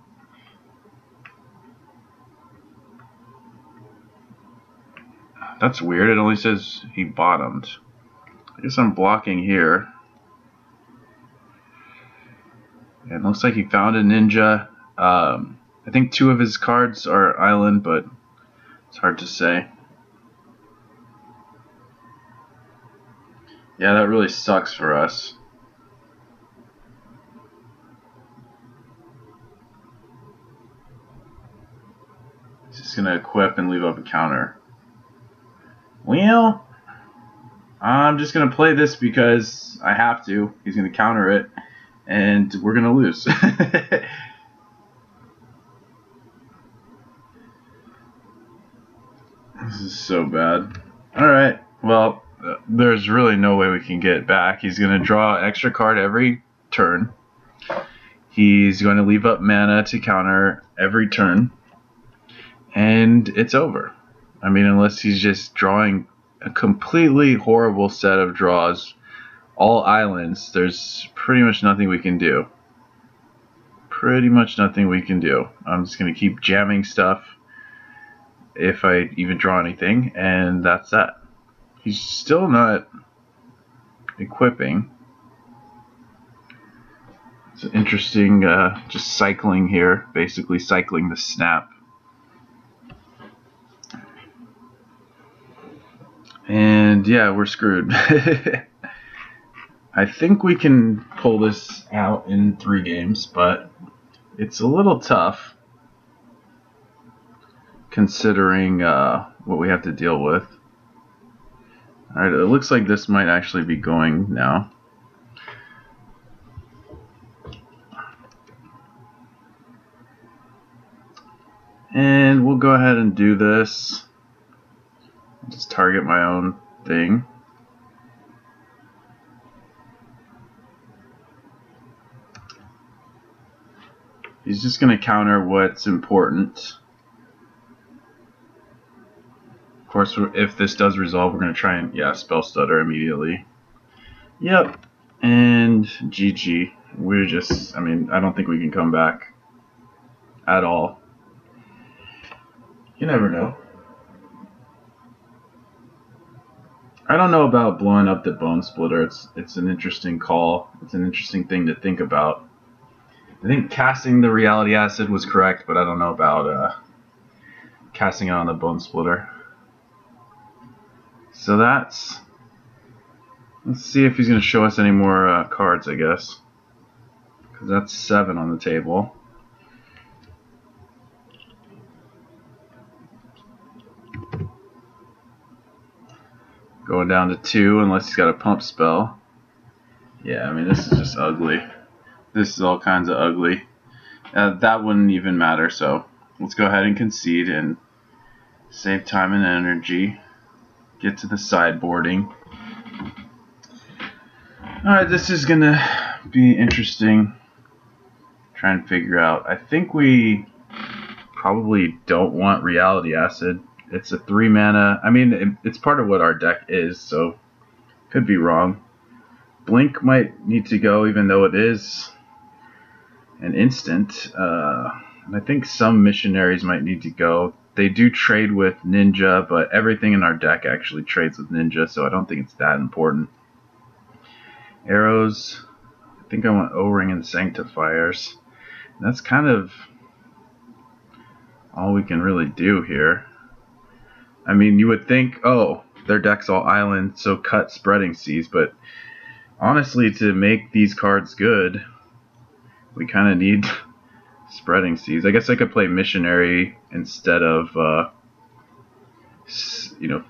That's weird, it only says he bottomed. I guess I'm blocking here. It looks like he found a ninja. I think 2 of his cards are island, but it's hard to say. Yeah, that really sucks for us. He's just going to equip and leave up a counter. Well, I'm just going to play this because I have to. He's going to counter it. And we're going to lose. This is so bad. Alright, well, there's really no way we can get it back. He's going to draw an extra card every turn. He's going to leave up mana to counter every turn. And it's over. I mean, unless he's just drawing a completely horrible set of draws. All islands, there's pretty much nothing we can do. Pretty much nothing we can do. I'm just going to keep jamming stuff if I even draw anything, and that's that. He's still not equipping. It's interesting, just cycling here, basically cycling the snap. And yeah, we're screwed. I think we can pull this out in 3 games, but it's a little tough considering what we have to deal with. Alright, it looks like this might actually be going now. And we'll go ahead and do this. Just target my own thing. He's just going to counter what's important. Of course, if this does resolve, we're going to try and, yeah, Spell Stutter immediately. Yep. And GG. We're just, I mean, I don't think we can come back at all. You never know. I don't know about blowing up the Bone Splitter. It's an interesting call. It's an interesting thing to think about. I think casting the Reality Acid was correct, but I don't know about casting it on the Bone Splitter. So that's... Let's see if he's going to show us any more cards, I guess. Because that's 7 on the table. Going down to 2 unless he's got a pump spell. Yeah, I mean, this is just ugly. This is all kinds of ugly. That wouldn't even matter, so let's go ahead and concede and save time and energy. Get to the sideboarding. Alright, this is going to be interesting. Try and figure out. I think we probably don't want Reality Acid. It's a 3 mana. I mean, it's part of what our deck is, so could be wrong. Blink might need to go, even though it is an instant. And I think some missionaries might need to go. They do trade with Ninja, but everything in our deck actually trades with Ninja, so I don't think it's that important. Arrows. I think I want O-Ring and Sanctifiers. And that's kind of all we can really do here. I mean, you would think, oh, their deck's all island, so cut Spreading Seas, but honestly, to make these cards good, we kind of need Spreading Seas. I guess I could play Missionary instead of,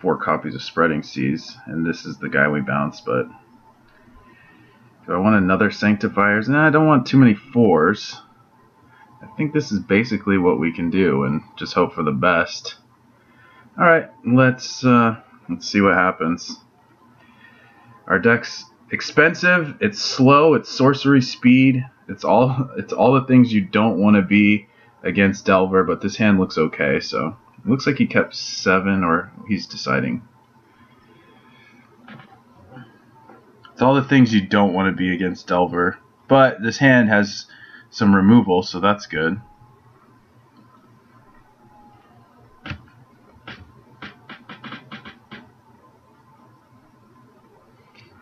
4 copies of Spreading Seas, and this is the guy we bounce, but do I want another Sanctifiers? No, I don't want too many 4s. I think this is basically what we can do, and just hope for the best. Alright, let's see what happens. Our deck's expensive, it's slow, it's sorcery speed, it's all the things you don't want to be against Delver, but this hand looks okay, so it looks like he kept 7, or he's deciding. It's all the things you don't want to be against Delver, but this hand has some removal, so that's good.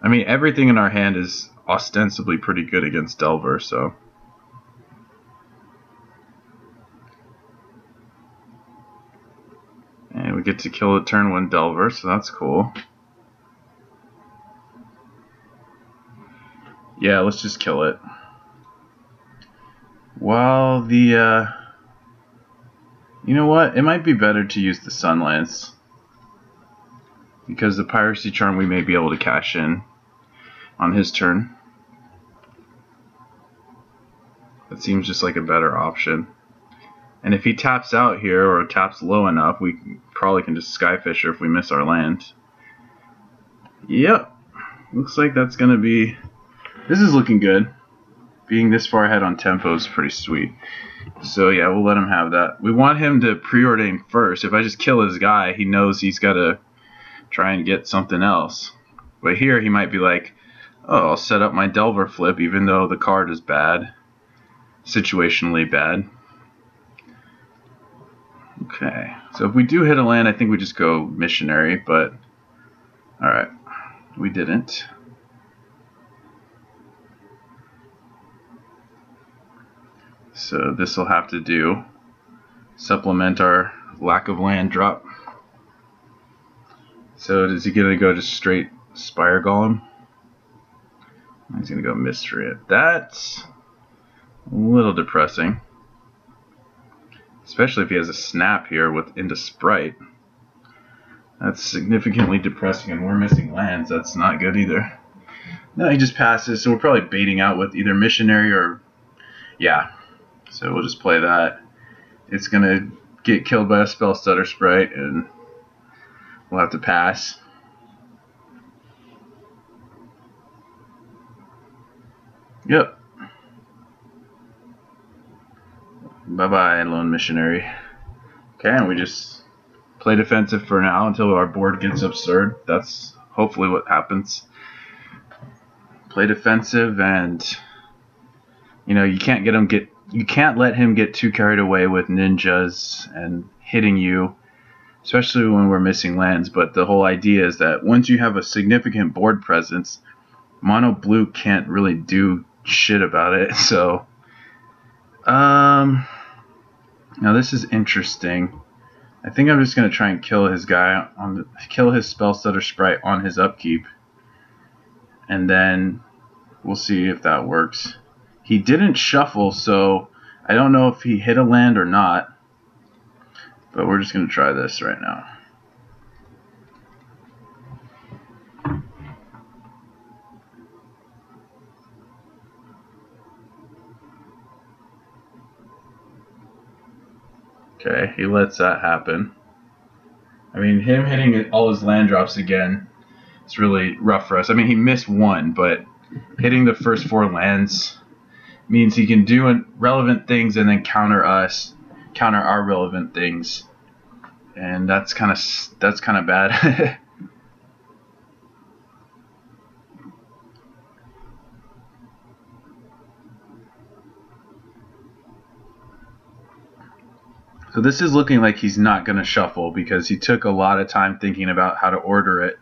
I mean, everything in our hand is ostensibly pretty good against Delver, so. And we get to kill a turn 1 Delver, so that's cool. Yeah, let's just kill it. While the, you know what? It might be better to use the Sunlance, because the Piracy Charm we may be able to cash in on his turn. That seems just like a better option. And if he taps out here, or taps low enough, we probably can just Skyfisher if we miss our land. Yep. Looks like that's going to be... This is looking good. Being this far ahead on tempo is pretty sweet. So yeah, we'll let him have that. We want him to preordain first. If I just kill his guy, he knows he's got to try and get something else. But here he might be like, oh, I'll set up my Delver flip even though the card is bad. Situationally bad. Okay, so if we do hit a land, I think we just go Missionary, but alright, we didn't. So this will have to do. Supplement our lack of land drop. So is he going to go just straight Spire Golem? He's going to go Miscreant. That's a little depressing. Especially if he has a snap here with into Sprite. That's significantly depressing, and we're missing lands. That's not good either. No, he just passes, so we're probably baiting out with either Missionary or... Yeah. So we'll just play that. It's going to get killed by a Spell Stutter Sprite, and we'll have to pass. Yep. Bye-bye, Lone Missionary. Okay, and we just play defensive for now until our board gets absurd. That's hopefully what happens. Play defensive, and you can't let him get too carried away with ninjas and hitting you, especially when we're missing lands. But the whole idea is that once you have a significant board presence, mono blue can't really do shit about it. So now this is interesting. I think I'm just gonna try and kill his guy kill his Spell Stutter Sprite on his upkeep, and then we'll see if that works. He didn't shuffle, so I don't know if he hit a land or not, but we're just gonna try this right now. Okay, he lets that happen. I mean, him hitting all his land drops again, it's really rough for us. I mean, he missed one, but hitting the first 4 lands means he can do relevant things and then counter our relevant things, and that's kind of bad. So this is looking like he's not going to shuffle because he took a lot of time thinking about how to order it.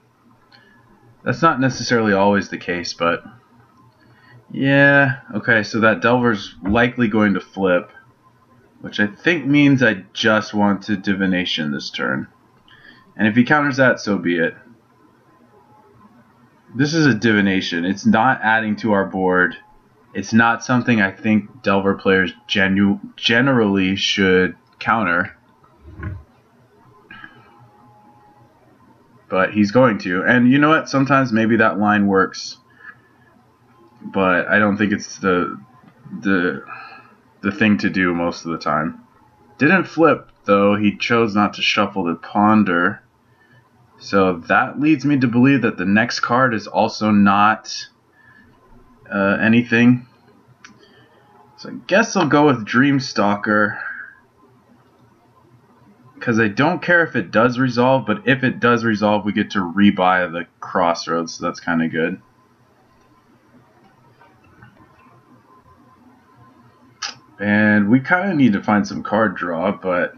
That's not necessarily always the case, but yeah. Okay, so that Delver's likely going to flip, which I think means I just want to Divination this turn. And if he counters that, so be it. This is a Divination. It's not adding to our board. It's not something I think Delver players generally should counter. But he's going to. And you know what? Sometimes maybe that line works. But I don't think it's the thing to do most of the time. Didn't flip, though. He chose not to shuffle the Ponder. So that leads me to believe that the next card is also not anything. So I guess I'll go with Dreamstalker, because I don't care if it does resolve, but if it does resolve, we get to rebuy the Crossroads, so that's kind of good. And we kind of need to find some card draw, but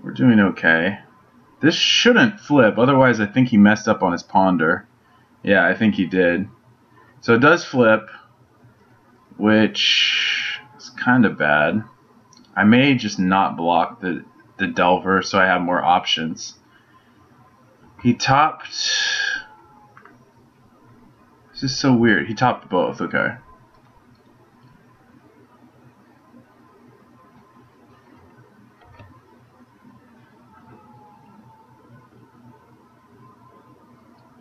we're doing okay. This shouldn't flip, otherwise I think he messed up on his Ponder. Yeah, I think he did. So it does flip, which is kind of bad. I may just not block the Delver so I have more options. He topped... This is so weird. He topped both, okay.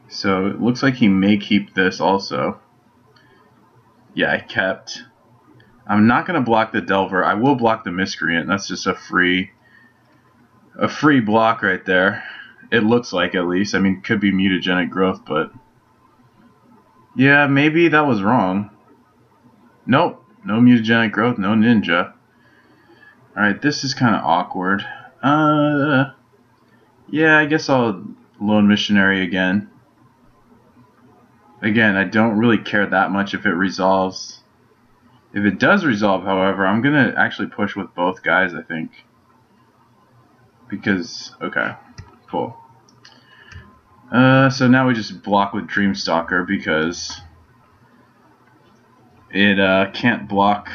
So it looks like he may keep this also. Yeah, I kept. I'm not going to block the Delver. I will block the Miscreant. That's just a free block right there. It looks like, at least. I mean, could be Mutagenic Growth, but yeah, maybe that was wrong. Nope, no Mutagenic Growth, no Ninja. Alright, this is kind of awkward. Yeah, I guess I'll Lone Missionary again. Again, I don't really care that much if it resolves. If it does resolve, however, I'm going to actually push with both guys, I think. Because, okay, cool. So now we just block with Dreamstalker because it can't block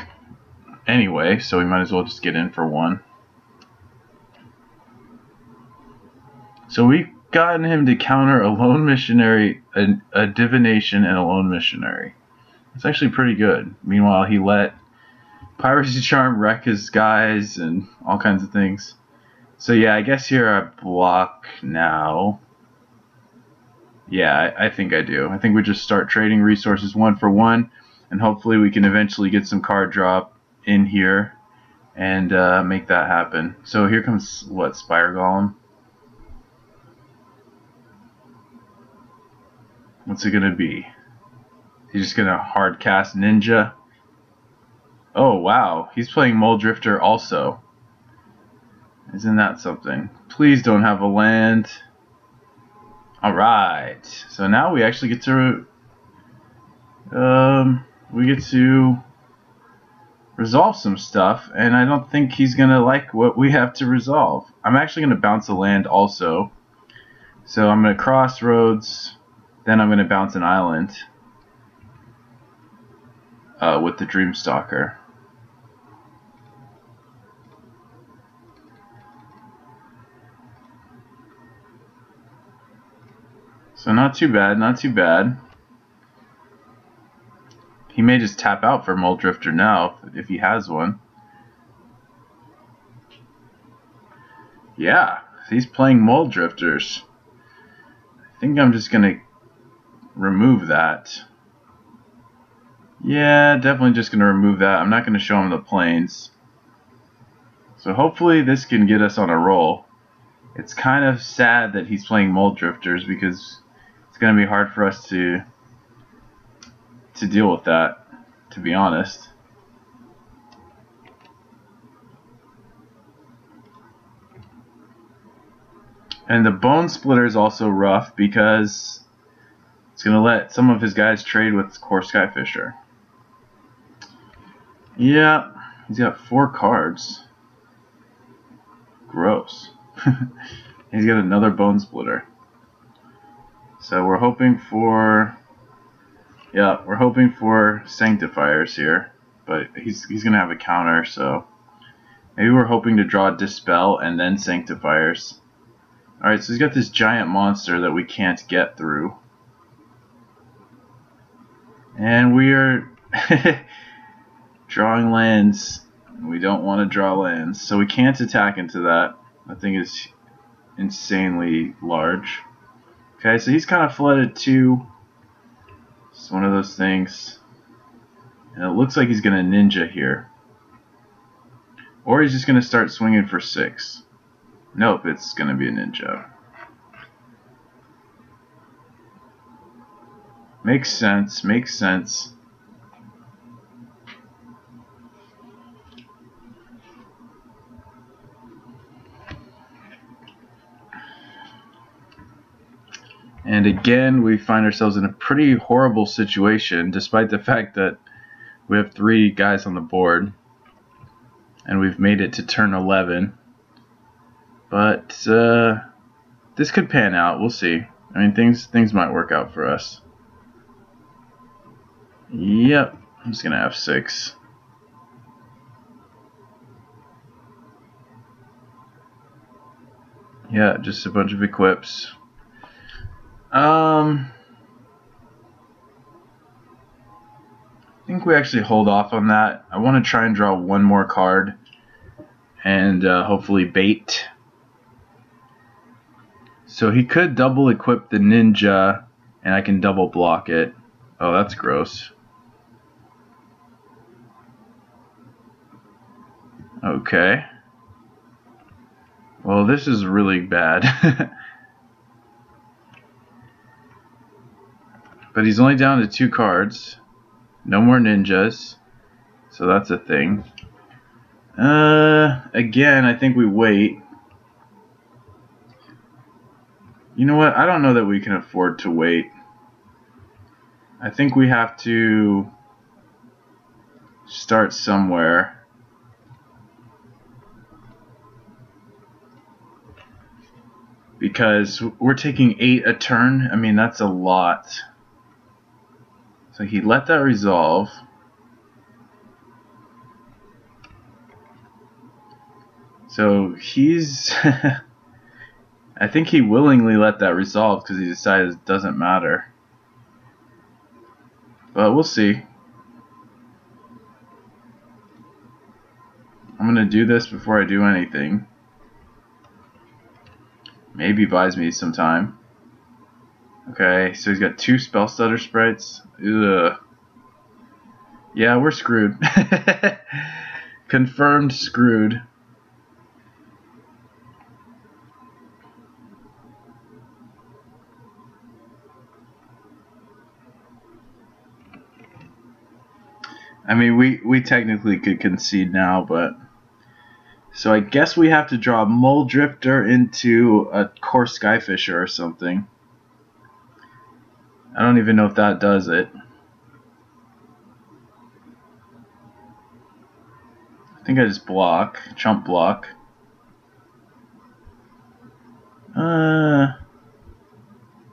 anyway, so we might as well just get in for one. So we've gotten him to counter a Lone Missionary, a Divination, and a Lone Missionary. It's actually pretty good. Meanwhile, he let Piracy Charm wreck his guys and all kinds of things. So yeah, I guess here I block now. Yeah, I think I do. I think we just start trading resources 1 for 1, and hopefully we can eventually get some card drop in here and make that happen. So here comes, what, Spire Golem? What's it going to be? He's just going to hard cast Ninja. Oh, wow. He's playing Mole Drifter also. Isn't that something? Please don't have a land. Alright. So now we actually get to... resolve some stuff, and I don't think he's going to like what we have to resolve. I'm actually going to bounce a land also. So I'm going to Crossroads... Then I'm going to bounce an island with the Dreamstalker. So not too bad, not too bad. He may just tap out for Mole Drifter now if he has one. Yeah, he's playing Mole Drifters. I think I'm just going to remove that. Yeah, definitely just going to remove that. I'm not going to show him the planes. So hopefully this can get us on a roll. It's kind of sad that he's playing Mold Drifters because it's going to be hard for us to deal with that, to be honest. And the Bone Splitter is also rough because it's going to let some of his guys trade with Core Skyfisher. Yeah, he's got 4 cards. Gross. He's got another Bone Splitter. So we're hoping for... Yeah, we're hoping for Sanctifiers here. But he's going to have a counter, so... Maybe we're hoping to draw Dispel and then Sanctifiers. Alright, so he's got this giant monster that we can't get through. And we are drawing lands. We don't want to draw lands, so we can't attack into that. That thing is insanely large. Okay, so he's kind of flooded too. It's one of those things. And it looks like he's going to ninja here. Or he's just going to start swinging for 6. Nope, it's going to be a ninja. Makes sense, makes sense. And again, we find ourselves in a pretty horrible situation, despite the fact that we have 3 guys on the board. And we've made it to turn 11. But this could pan out, we'll see. I mean, things might work out for us. Yep, I'm just going to F6. Yeah, just a bunch of equips. I think we actually hold off on that. I want to try and draw one more card and hopefully bait. So he could double equip the ninja and I can double block it. Oh, that's gross. Okay. Well, this is really bad. But he's only down to 2 cards. No more ninjas. So that's a thing. Again, I think we wait. You know what? I don't know that we can afford to wait. I think we have to start somewhere. Because we're taking 8 a turn. I mean, that's a lot. So he let that resolve. So he's... I think he willingly let that resolve because he decided it doesn't matter. But we'll see. I'm going to do this before I do anything. Maybe buys me some time. Okay, so he's got 2 Spell Stutter sprites. Ugh. Yeah, we're screwed. Confirmed screwed. I mean, we technically could concede now, but... So I guess we have to draw a Mole Drifter into a Core Skyfisher or something. I don't even know if that does it. I think I just block, chump block. Yeah,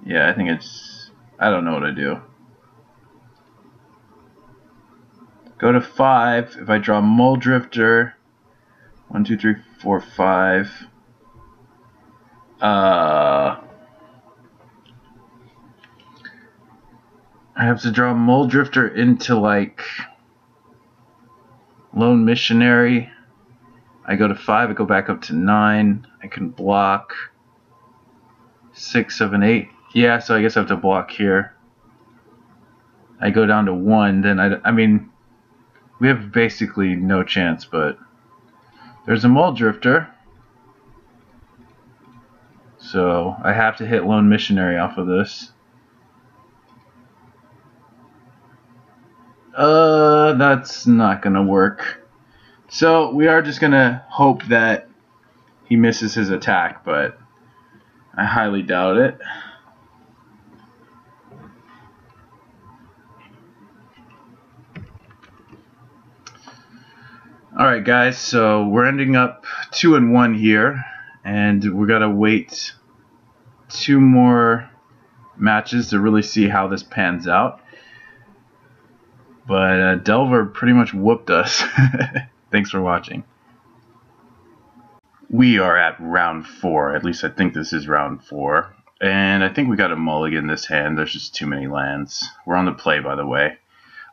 I think it's... I don't know what I do. Go to 5. If I draw Mole Drifter... 1, 2, 3, 4, 5. I have to draw Mole Drifter into like Lone Missionary. I go to 5. I go back up to 9. I can block 6, 7, 8. Yeah, so I guess I have to block here. I go down to 1. Then I mean, we have basically no chance, but. There's a Mole Drifter. So I have to hit Lone Missionary off of this. That's not gonna work. So we are just gonna hope that he misses his attack, but I highly doubt it. Alright guys, so we're ending up 2-1 here, and we're gonna wait 2 more matches to really see how this pans out. But Delver pretty much whooped us. Thanks for watching. We are at round 4, at least I think this is round 4. And I think we got a mulligan this hand, there's just too many lands. We're on the play, by the way.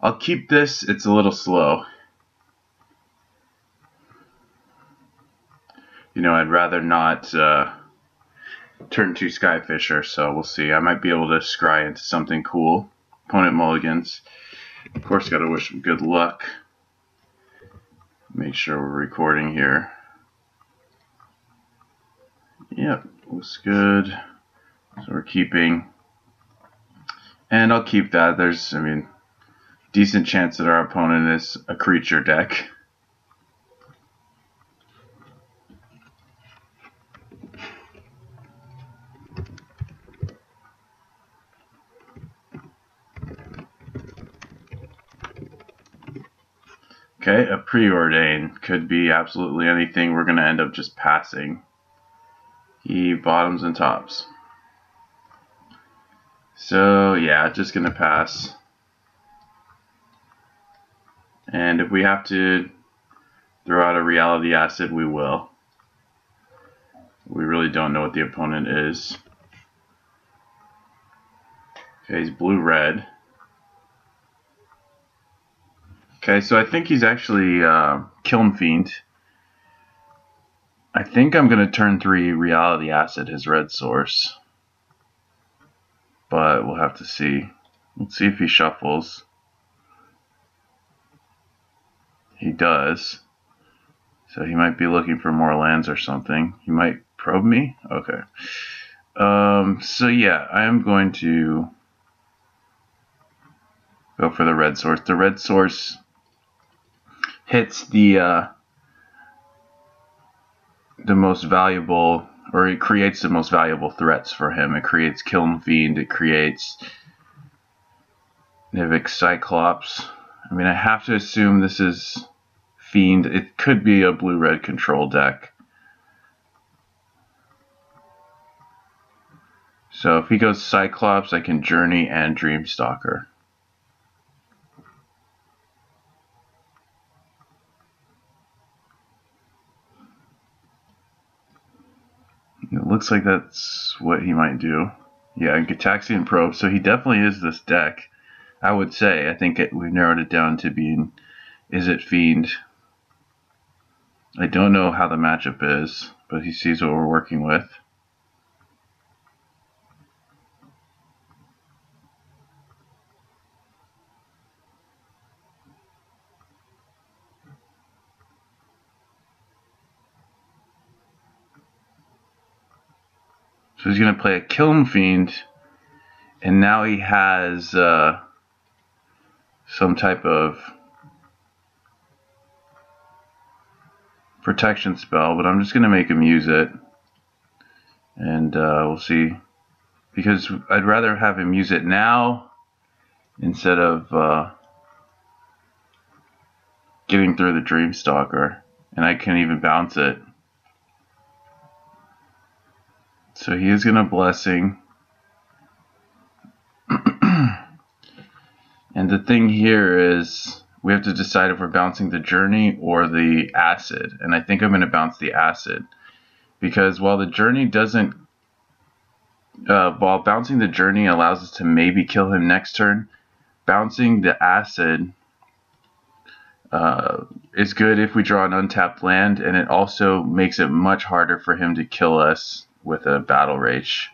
I'll keep this, it's a little slow. You know, I'd rather not turn 2 Skyfisher, so we'll see. I might be able to scry into something cool. Opponent mulligans. Of course, gotta wish him good luck. Make sure we're recording here. Yep, looks good. So we're keeping. And I'll keep that. There's, decent chance that our opponent is a creature deck. Okay, a preordain. Could be absolutely anything. We're going to end up just passing. He bottoms and tops. So, yeah, just going to pass. And if we have to throw out a reality acid, we will. We really don't know what the opponent is. Okay, he's blue-red. Okay, so I think he's actually Kiln Fiend. I think I'm going to turn 3 Reality Acid his red source. But we'll have to see. Let's see if he shuffles. He does. So he might be looking for more lands or something. He might probe me? Okay. So yeah, I am going to go for the red source. The red source hits the most valuable, or it creates the most valuable threats for him. It creates Kiln Fiend, it creates Nivik Cyclops. I have to assume this is Fiend. It could be a blue-red control deck. So if he goes Cyclops, I can Journey and Dreamstalker. It looks like that's what he might do. Yeah, Gitaxian Probe. So he definitely is this deck, I would say. I think we've narrowed it down to being, is it Fiend? I don't know how the matchup is, but he sees what we're working with. So he's going to play a Kiln Fiend, and now he has some type of protection spell, but I'm just going to make him use it, and we'll see, because I'd rather have him use it now instead of getting through the Dreamstalker, and I can even bounce it. So he is going to Blessing. And the thing here is we have to decide if we're bouncing the Journey or the Acid. And I think I'm going to bounce the Acid. Because while the Journey doesn't... while bouncing the Journey allows us to maybe kill him next turn, bouncing the Acid is good if we draw an untapped land. And it also makes it much harder for him to kill us with a Battle Rage,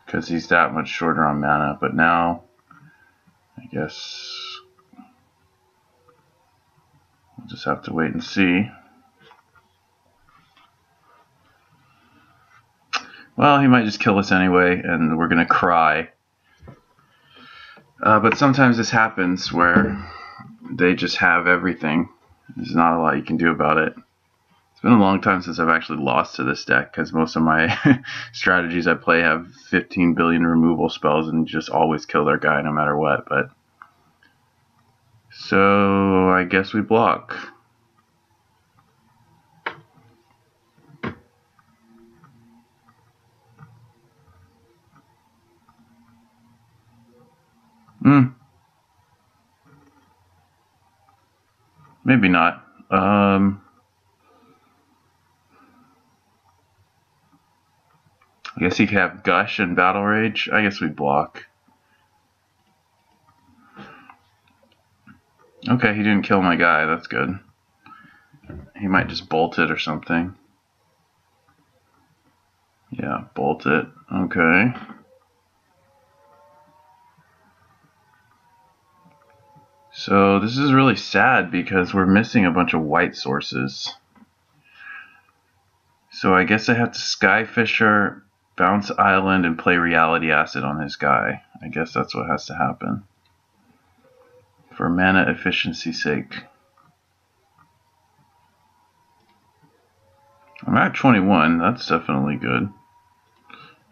because he's that much shorter on mana. But now, I guess, Just have to wait and see. Well, he might just kill us anyway, and we're gonna cry. But sometimes this happens where they just have everything. There's not a lot you can do about it. It's been a long time since I've actually lost to this deck, because most of my strategies I play have 15 billion removal spells and just always kill their guy no matter what. But so I guess we block. Maybe not. I guess he could have Gush and Battle Rage. I guess we block. Okay, he didn't kill my guy. That's good. He might just bolt it or something. Yeah, bolt it. Okay. So this is really sad because we're missing a bunch of white sources. So I guess I have to Skyfisher, bounce Island, and play Reality Acid on his guy. I guess that's what has to happen. For mana efficiency's sake. I'm at 21, that's definitely good.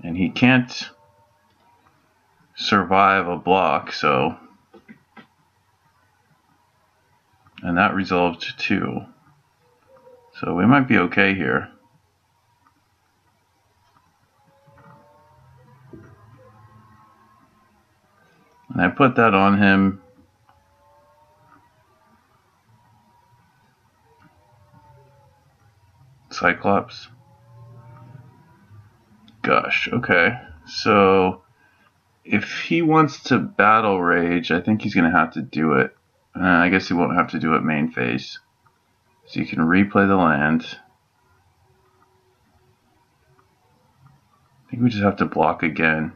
And he can't survive a block, so... And that resolved to 2. So we might be okay here. And I put that on him. Cyclops. Gosh, okay. So if he wants to Battle Rage, I think he's going to have to do it. I guess he won't have to do it main phase. So you can replay the land. I think we just have to block again.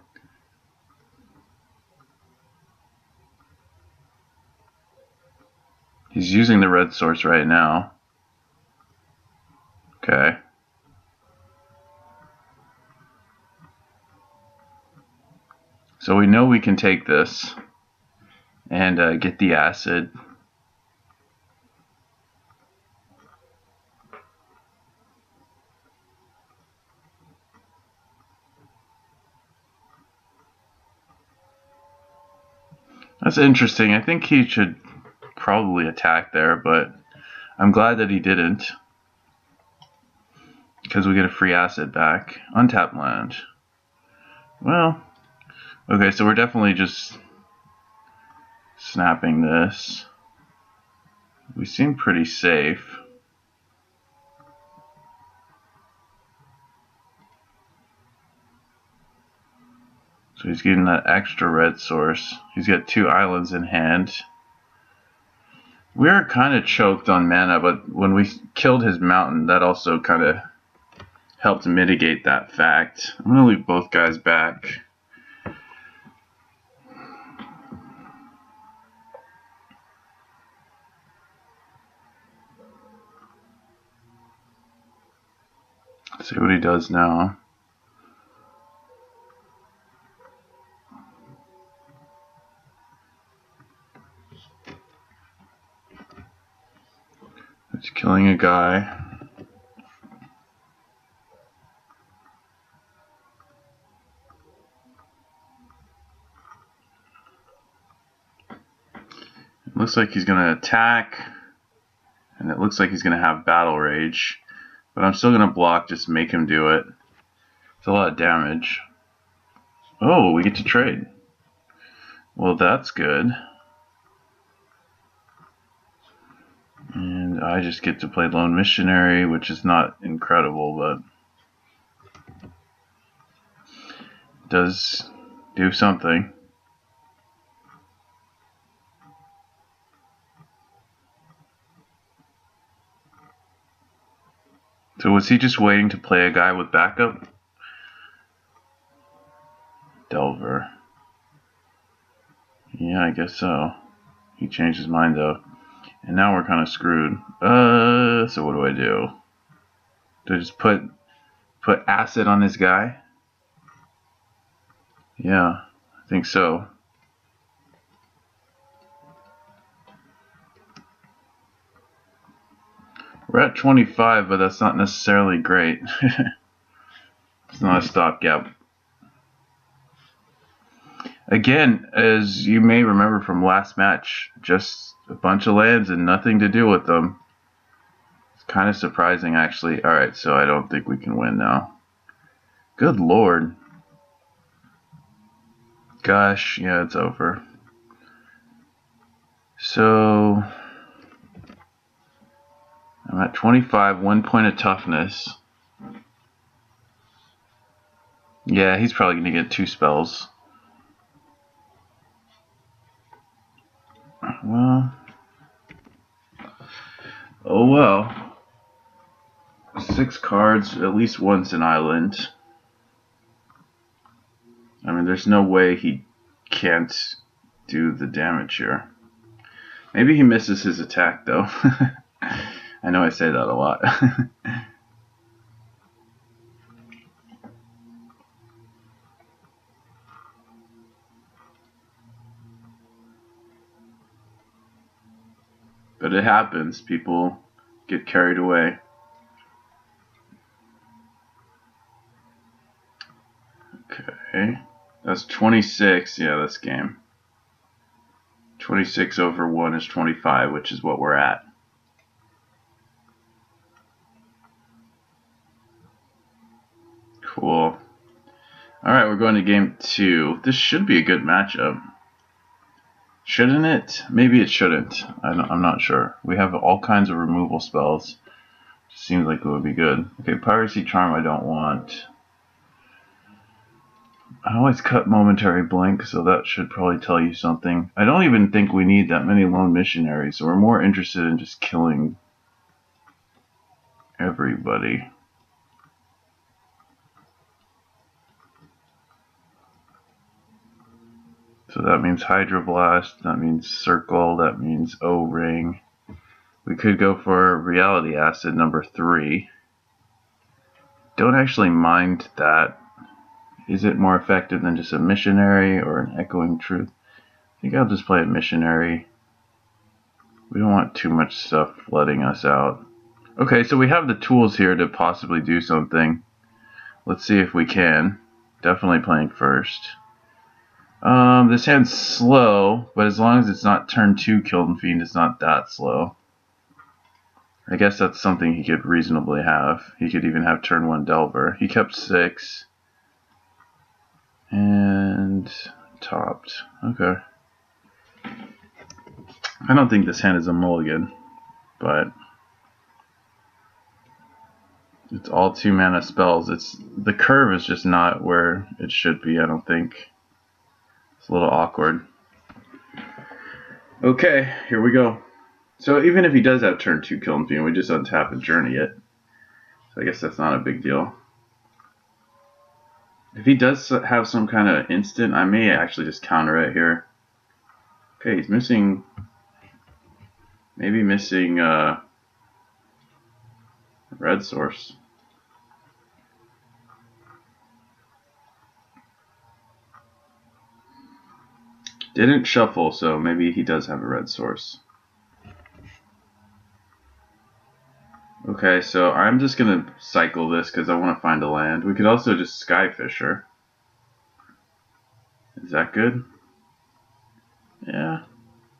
He's using the red source right now. Okay. So we know we can take this and get the acid. That's interesting. I think he should probably attack there, but I'm glad that he didn't. Because we get a free acid back. Untap land. Well, okay, so we're definitely just snapping this. We seem pretty safe. So he's getting that extra red source. He's got 2 islands in hand. We're kind of choked on mana, but when we killed his mountain, that also kind of helped mitigate that fact. I'm going to leave both guys back. Let's see what he does now. It's killing a guy. It looks like he's going to attack, and it looks like he's going to have Battle Rage, but I'm still going to block, just make him do it. It's a lot of damage. Oh, we get to trade. Well, that's good. And I just get to play Lone Missionary, which is not incredible, but does do something. So was he just waiting to play a guy with backup? Delver. Yeah, I guess so. He changed his mind though. And now we're kind of screwed. So what do I do? Do I just put acid on this guy? Yeah, I think so. We're at 25, but that's not necessarily great. It's not a stopgap. Again, as you may remember from last match, just a bunch of lands and nothing to do with them. It's kind of surprising, actually. Alright, so I don't think we can win now. Good lord. Gosh, yeah, it's over. So, I'm at 25, 1 point of toughness. Yeah, he's probably going to get 2 spells. Well, oh well. 6 cards, at least once an island. I mean, there's no way he can't do the damage here. Maybe he misses his attack, though. I know I say that a lot. But it happens. People get carried away. Okay. That's 26. Yeah, that's game. 26 over 1 is 25, which is what we're at. Cool. Alright, we're going to game 2. This should be a good matchup. Shouldn't it? Maybe it shouldn't. I'm not sure. We have all kinds of removal spells. Seems like it would be good. Okay, Piracy Charm I don't want. I always cut Momentary Blink, so that should probably tell you something. I don't even think we need that many Lone Missionaries, so we're more interested in just killing everybody. So that means Hydroblast, that means Circle, that means O-Ring. We could go for Reality Acid number 3. Don't actually mind that. Is it more effective than just a Missionary or an Echoing Truth? I think I'll just play a Missionary. We don't want too much stuff flooding us out. Okay, so we have the tools here to possibly do something. Let's see if we can. Definitely playing first. This hand's slow, but as long as it's not turn 2 Kiln Fiend, it's not that slow. I guess that's something he could reasonably have. He could even have turn 1 Delver. He kept 6. And topped. Okay. I don't think this hand is a mulligan, but it's all 2 mana spells. The curve is just not where it should be, I don't think. It's a little awkward. Okay, here we go. So even if he does have turn 2 Kiln Fiend, we just untap and journey it. So I guess that's not a big deal. If he does have some kind of instant, I may actually just counter it here. Okay, he's missing... Maybe missing red source. Didn't shuffle, so maybe he does have a red source. Okay, so I'm just going to cycle this because I want to find a land. We could also just Skyfisher. Is that good? Yeah,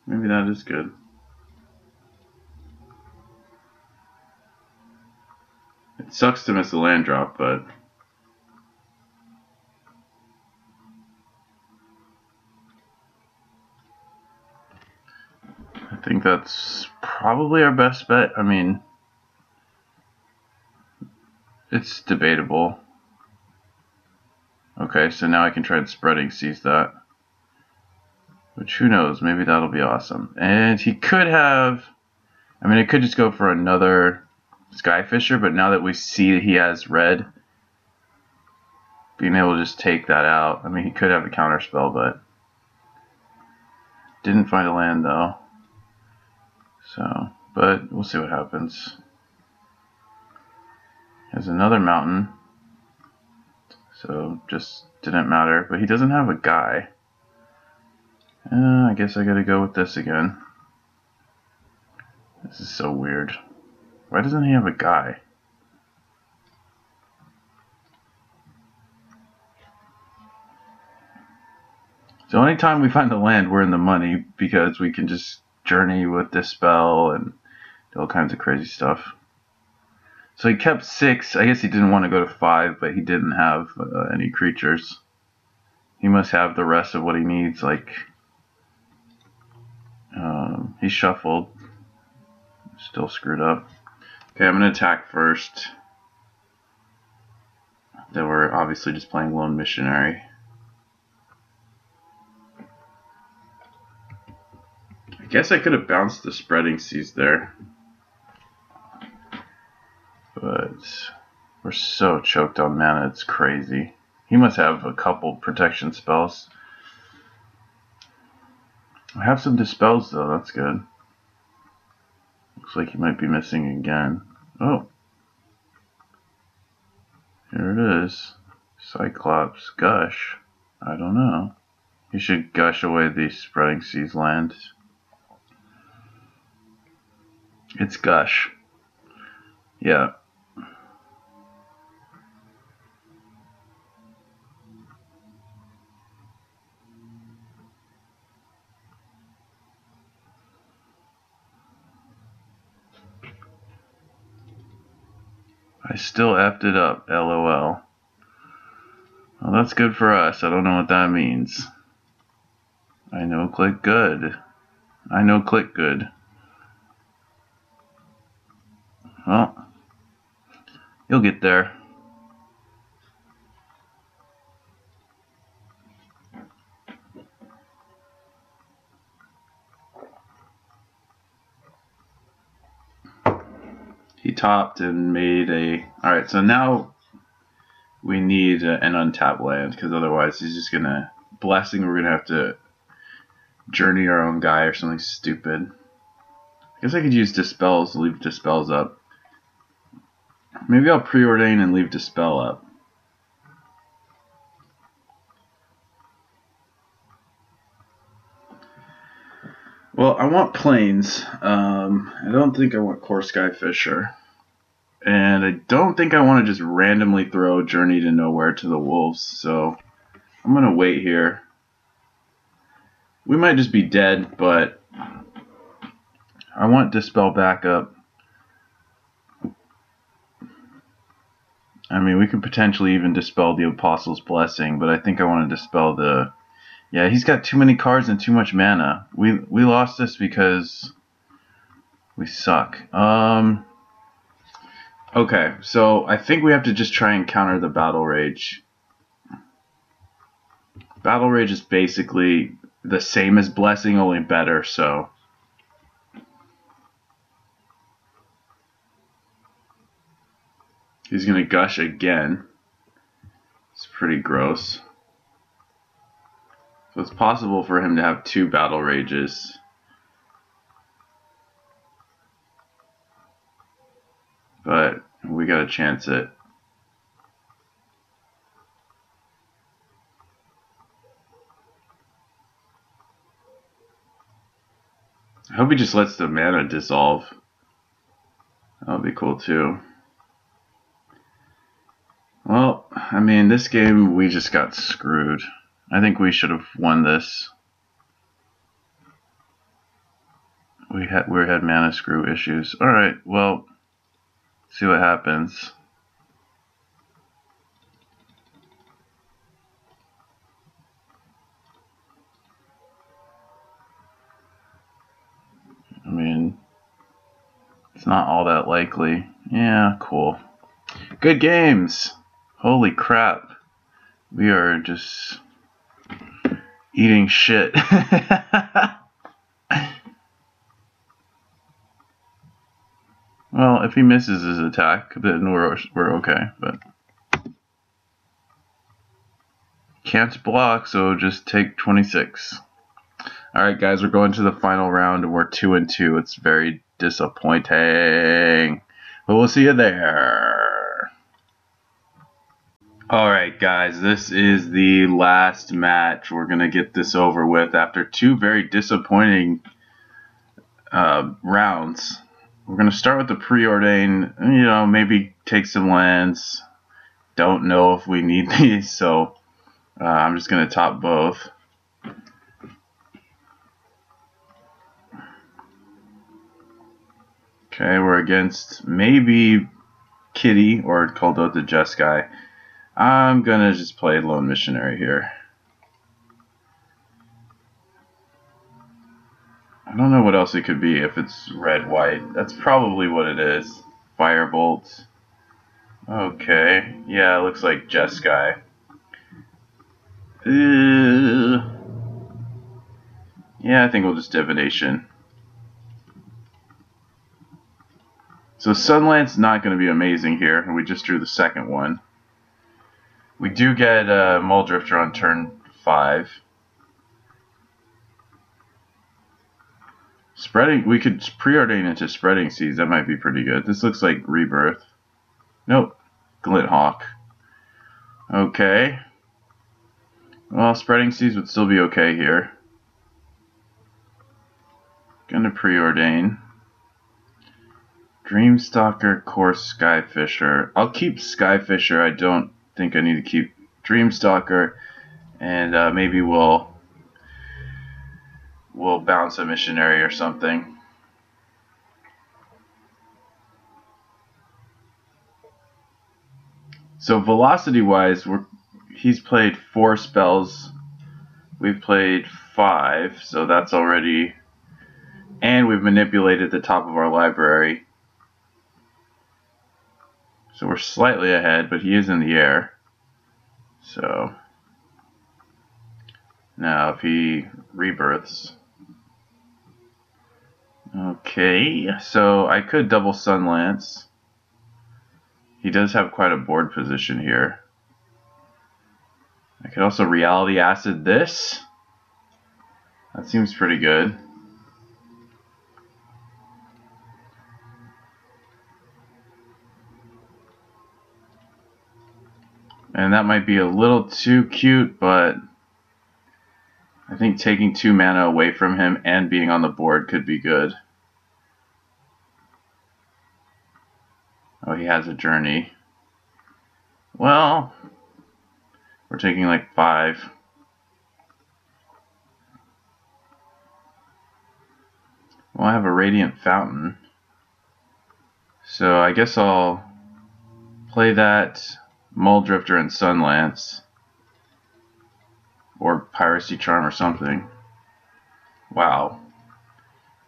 maybe that is good. It sucks to miss a land drop, but... I think that's probably our best bet. I mean, it's debatable. Okay, so now I can try and Spreading Seize that. Which, who knows, maybe that'll be awesome. And he could have... I mean, it could just go for another Skyfisher, but now that we see that he has red, being able to just take that out. I mean, he could have a counter spell, but didn't find a land, though. So, but we'll see what happens. There's another mountain. So, just didn't matter. But he doesn't have a guy. I guess I gotta go with this again. This is so weird. Why doesn't he have a guy? So anytime we find the land, we're in the money because we can just journey with Dispel and do all kinds of crazy stuff. So he kept 6. I guess he didn't want to go to 5, but he didn't have any creatures. He must have the rest of what he needs. Like he shuffled. Still screwed up. Okay, I'm going to attack first. Then we're obviously just playing Lone Missionary. I guess I could have bounced the Spreading Seas there. But we're so choked on mana, it's crazy. He must have a couple protection spells. I have some dispels though, that's good. Looks like he might be missing again. Oh. Here it is. Cyclops Gush. I don't know. You should gush away the Spreading Seas land. It's Gush. Yeah. I still effed it up, LOL. Well, that's good for us. I don't know what that means. I know click good. I know click good. Well, you'll get there. He topped and made a... Alright, so now we need an untapped land, because otherwise he's just going to... Blessing, we're going to have to journey our own guy or something stupid. I guess I could use Dispels, leave Dispels up. Maybe I'll preordain and leave Dispel up. Well, I want Plains. I don't think I want Core Skyfisher. And I don't think I want to just randomly throw Journey to Nowhere to the Wolves. So I'm going to wait here. We might just be dead, but I want Dispel back up. I mean, we could potentially even dispel the Apostle's Blessing, but I think I want to dispel the... Yeah, he's got too many cards and too much mana. We lost this because we suck. Okay, so I think we have to just try and counter the Battle Rage. Battle Rage is basically the same as Blessing, only better, so... He's going to Gush again. It's pretty gross. So it's possible for him to have 2 Battle Rages. But we gotta chance it. I hope he just lets the mana dissolve. That would be cool too. Well, I mean, this game we just got screwed. I think we should have won this. We had mana screw issues. Alright, well, see what happens. I mean, it's not all that likely. Yeah, cool. Good games! Holy crap. We are just eating shit. Well, if he misses his attack, then we're okay, but can't block, so just take 26. Alright guys, we're going to the final round and we're 2-2. It's very disappointing. But we'll see you there. Alright guys, this is the last match. We're going to get this over with after two very disappointing rounds. We're going to start with the preordain, maybe take some lands. Don't know if we need these, so I'm just going to top both. Okay, we're against maybe Kitty or called out the Jess guy. I'm gonna just play Lone Missionary here. I don't know what else it could be if it's red-white. That's probably what it is. Firebolt. Okay, yeah, it looks like Jess guy. Yeah, I think we'll just Divination. So Sunlant's not going to be amazing here, and we just drew the second one. We do get Muldrifter on turn 5. Spreading, we could preordain into Spreading Seas. That might be pretty good. This looks like Rebirth. Nope, Glinthawk. Okay. Well, Spreading Seas would still be okay here. Gonna preordain. Dreamstalker, Course, Skyfisher. I'll keep Skyfisher. I don't think I need to keep Dreamstalker, and maybe we'll bounce a Missionary or something. So velocity-wise, he's played 4 spells. We've played 5, so that's already, and we've manipulated the top of our library. So we're slightly ahead, but he is in the air. So now if he rebirths. Okay, so I could double Sunlance. He does have quite a board position here. I could also Reality Acid this. That seems pretty good. And that might be a little too cute, but I think taking 2 mana away from him and being on the board could be good. Oh, he has a Journey. Well, we're taking like 5. Well, I have a Radiant Fountain. So I guess I'll play that, Muldrifter and Sunlance. Or Piracy Charm or something. Wow.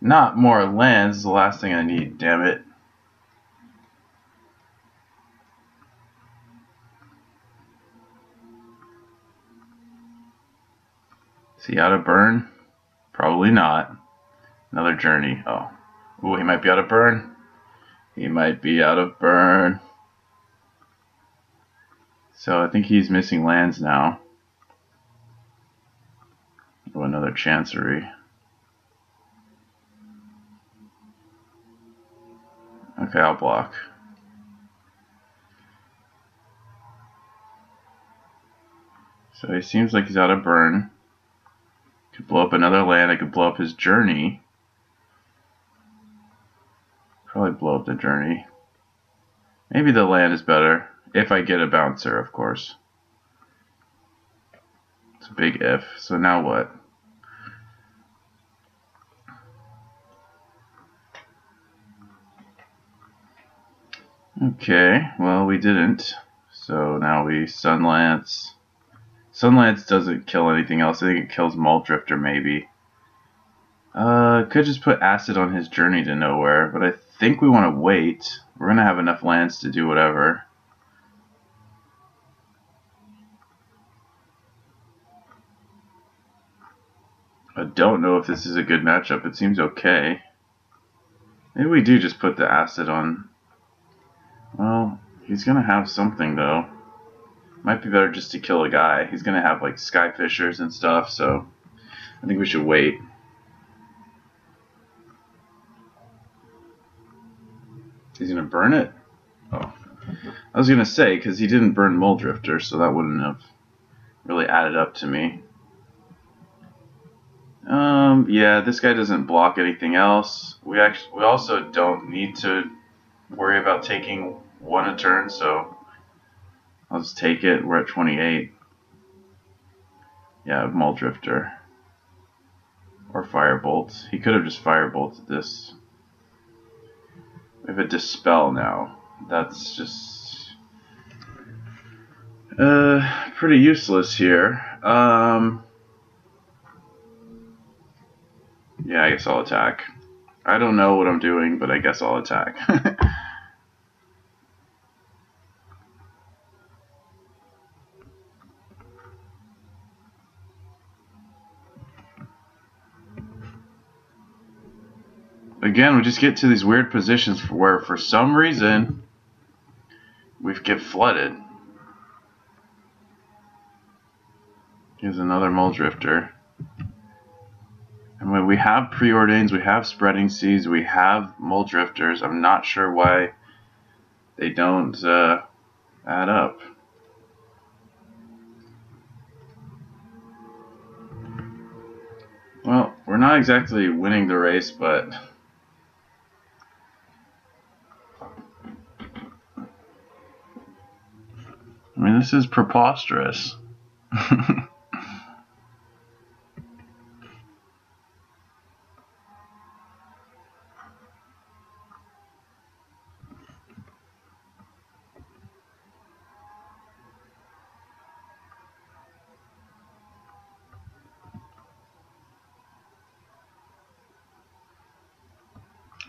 Not more lands, the last thing I need, damn it. Is he out of burn? Probably not. Another Journey. Oh. Ooh, he might be out of burn. He might be out of burn. So I think he's missing lands now. Oh, another Chancery. Okay, I'll block. So he seems like he's out of burn. Could blow up another land. I could blow up his Journey. Probably blow up the Journey. Maybe the land is better. If I get a bouncer, of course. It's a big if. So now what? Okay, well we didn't. So now we Sunlance. Sunlance doesn't kill anything else. I think it kills Muldrifter maybe. Could just put Acid on his Journey to Nowhere, but I think we want to wait. We're going to have enough lands to do whatever. I don't know if this is a good matchup. It seems okay. Maybe we do just put the Acid on. Well, he's going to have something though. Might be better just to kill a guy. He's going to have like Skyfishers and stuff, so I think we should wait. He's going to burn it? Oh. I was going to say, because he didn't burn Muldrifter, so that wouldn't have really added up to me. Yeah, this guy doesn't block anything else. We also don't need to worry about taking one a turn, so I'll just take it. We're at 28. Yeah, Muldrifter. Or Firebolt. He could have just Firebolted this. We have a Dispel now. That's just pretty useless here. Yeah, I guess I'll attack. I don't know what I'm doing, but I guess I'll attack. Again, we just get to these weird positions where, for some reason, we get flooded. Here's another Muldrifter. And when we have Preordains, we have Spreading Seas, we have Muldrifters. I'm not sure why they don't add up. Well, we're not exactly winning the race, but I mean, this is preposterous.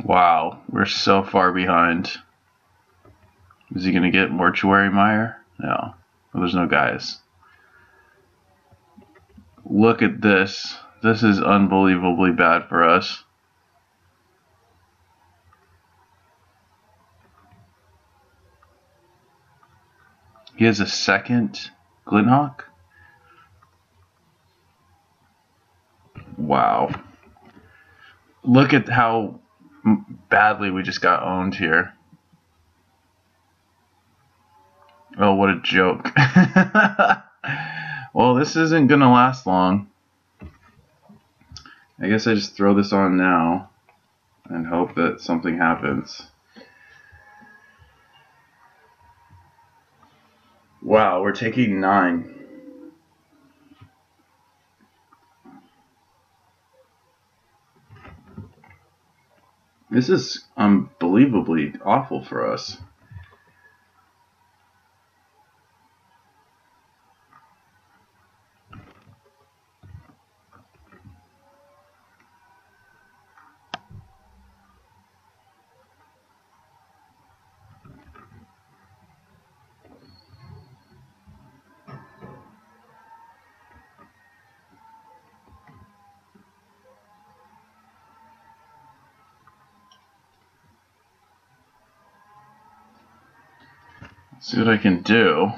Wow, we're so far behind. Is he going to get Mortuary Mire? No. Well, there's no guys. Look at this. This is unbelievably bad for us. He has a second Glinthawk? Wow. Look at how badly we just got owned here. Oh, what a joke. Well, this isn't going to last long. I guess I just throw this on now and hope that something happens. Wow, we're taking 9. This is unbelievably awful for us. See what I can do.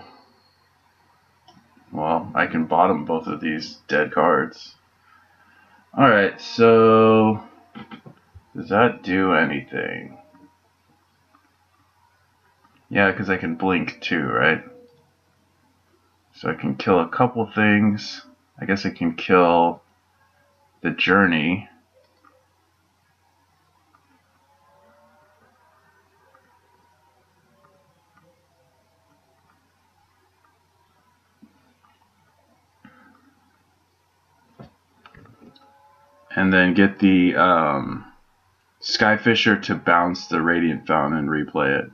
Well, I can bottom both of these dead cards. Alright, so does that do anything? Yeah, because I can blink too, right? So I can kill a couple things. I guess I can kill the Journey. And then get the Skyfisher to bounce the Radiant Fountain and replay it.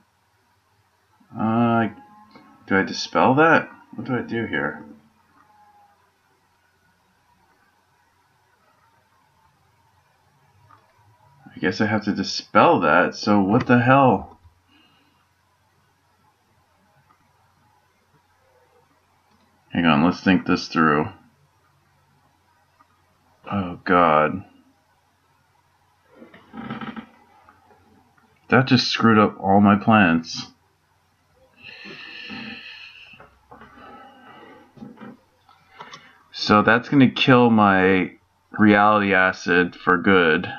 Do I dispel that? What do I do here? I guess I have to dispel that, so what the hell? Hang on, let's think this through. Oh god. That just screwed up all my plans. So that's going to kill my Reality Acid for good.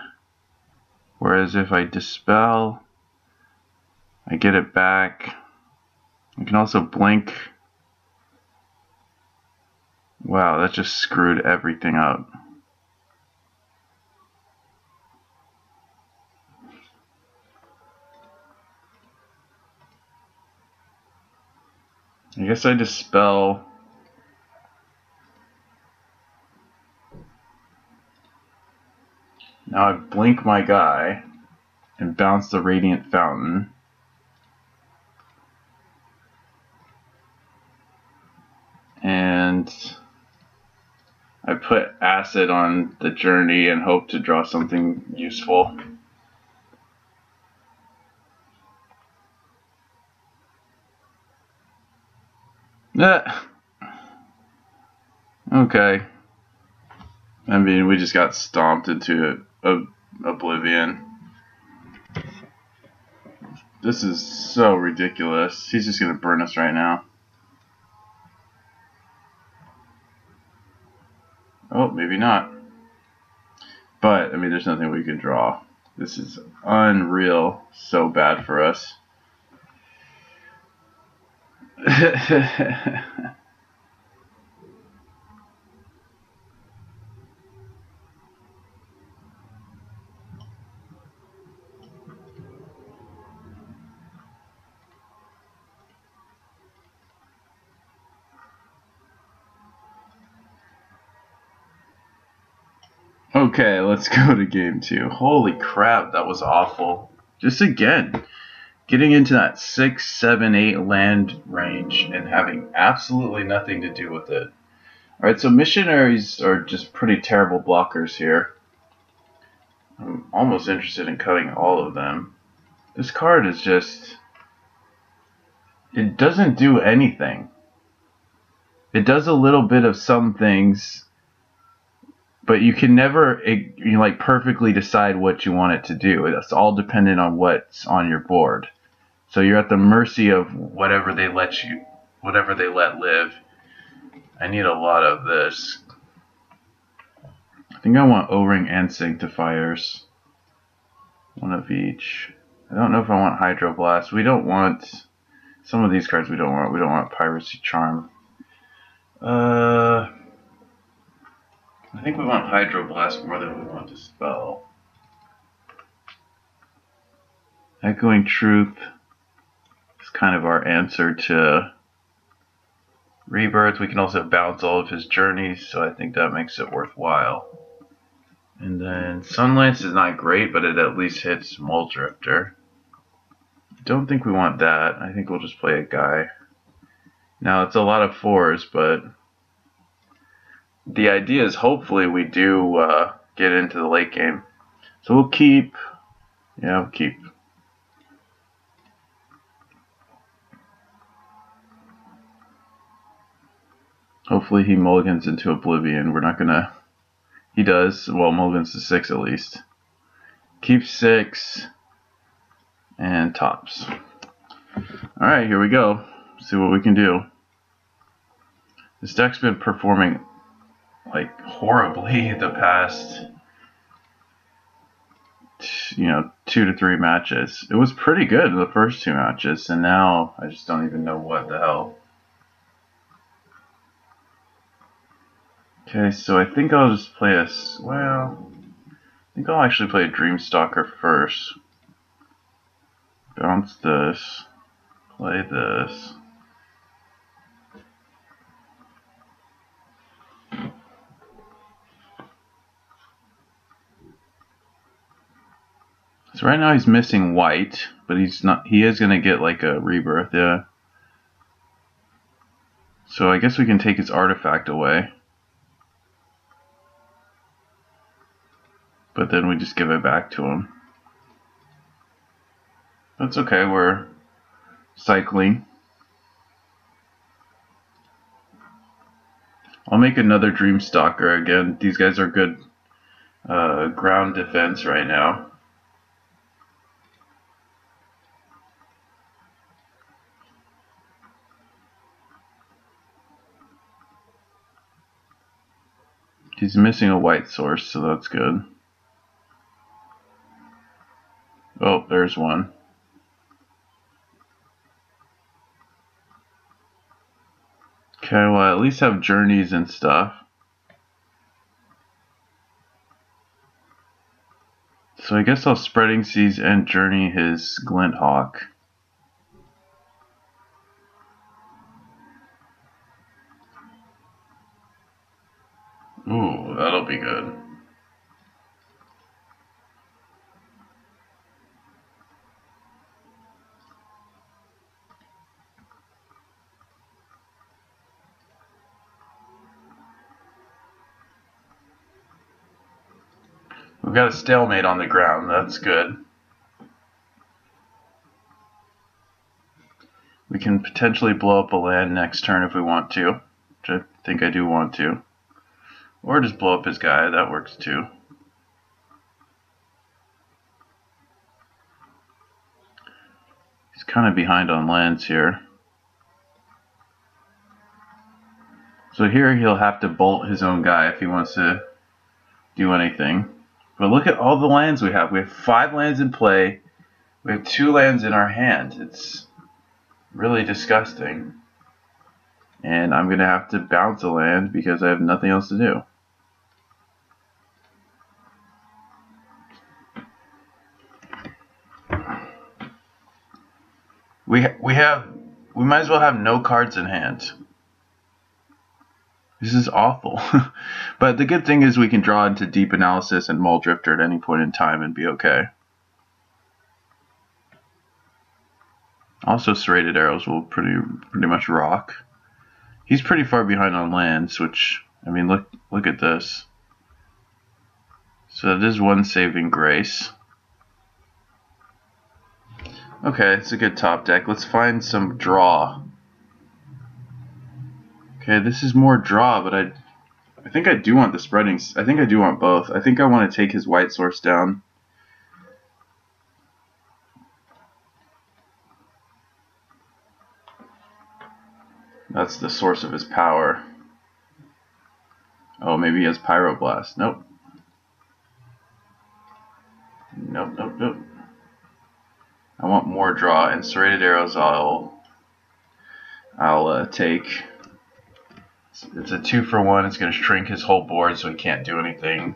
Whereas if I dispel I get it back. I can also blink. Wow, that just screwed everything up. I guess I dispel. Now I blink my guy and bounce the Radiant Fountain. And I put acid on the journey and hope to draw something useful. Okay. I mean, we just got stomped into oblivion. This is so ridiculous. He's just gonna burn us right now. Oh, maybe not. But, I mean, there's nothing we can draw. This is unreal. So bad for us. Okay, let's go to game 2. Holy crap, that was awful. Just again, getting into that 6, 7, 8 land range and having absolutely nothing to do with it. Alright, so missionaries are just pretty terrible blockers here. I'm almost interested in cutting all of them. This card is just... it doesn't do anything. It does a little bit of some things, but you can never like perfectly decide what you want it to do. It's all dependent on what's on your board. So you're at the mercy of whatever they let live. I need a lot of this. I think I want O-Ring and Sanctifiers. One of each. I don't know if I want Hydroblast. We don't want some of these cards. We don't want. We don't want Piracy Charm. I think we want Hydroblast more than we want Dispel. Echoing Truth is kind of our answer to Rebirth. We can also bounce all of his journeys, so I think that makes it worthwhile. And then Sunlance is not great, but it at least hits Muldrifter. Don't think we want that. I think we'll just play a guy. Now, it's a lot of 4s, but the idea is hopefully we do get into the late game. So we'll keep. Yeah, we'll keep. Hopefully he mulligans into Oblivion. We're not gonna... He does. Well, mulligans to 6 at least. Keep 6. And tops. Alright, here we go. See what we can do. This deck's been performing like horribly the past 2 to 3 matches. It was pretty good in the first 2 matches, and now I just don't even know what the hell. Okay, so I think I'll just play I think I'll actually play a Dreamstalker first. Bounce this. Play this. So right now he's missing white, but he is gonna get like a rebirth, yeah. So I guess we can take his artifact away. But then we just give it back to him. That's okay, we're cycling. I'll make another Dreamstalker again. These guys are good ground defense right now. He's missing a white source, so that's good. Oh, there's one. Okay, well, I at least have journeys and stuff. So I guess I'll Spreading Seas and journey his Glint Hawk. Ooh, that'll be good. We've got a stalemate on the ground. That's good. We can potentially blow up a land next turn if we want to, which I think I do want to. Or just blow up his guy. That works too. He's kind of behind on lands here. So here he'll have to bolt his own guy if he wants to do anything. But look at all the lands we have. We have 5 lands in play. We have 2 lands in our hand. It's really disgusting. And I'm going to have to bounce a land because I have nothing else to do. We might as well have no cards in hand. This is awful. But the good thing is we can draw into Deep Analysis and Mull Drifter at any point in time and be okay. Also, Serrated Arrows will pretty much rock. He's pretty far behind on lands, which, I mean, look at this. So it is 1 saving grace. Okay, it's a good top deck. Let's find some draw. Okay, this is more draw, but I think I do want the spreading. I think I do want both. I think I want to take his white source down. That's the source of his power. Oh, maybe he has Pyroblast. Nope. Nope. I want more draw, and Serrated Arrows I'll take. It's a 2-for-1. It's going to shrink his whole board so he can't do anything.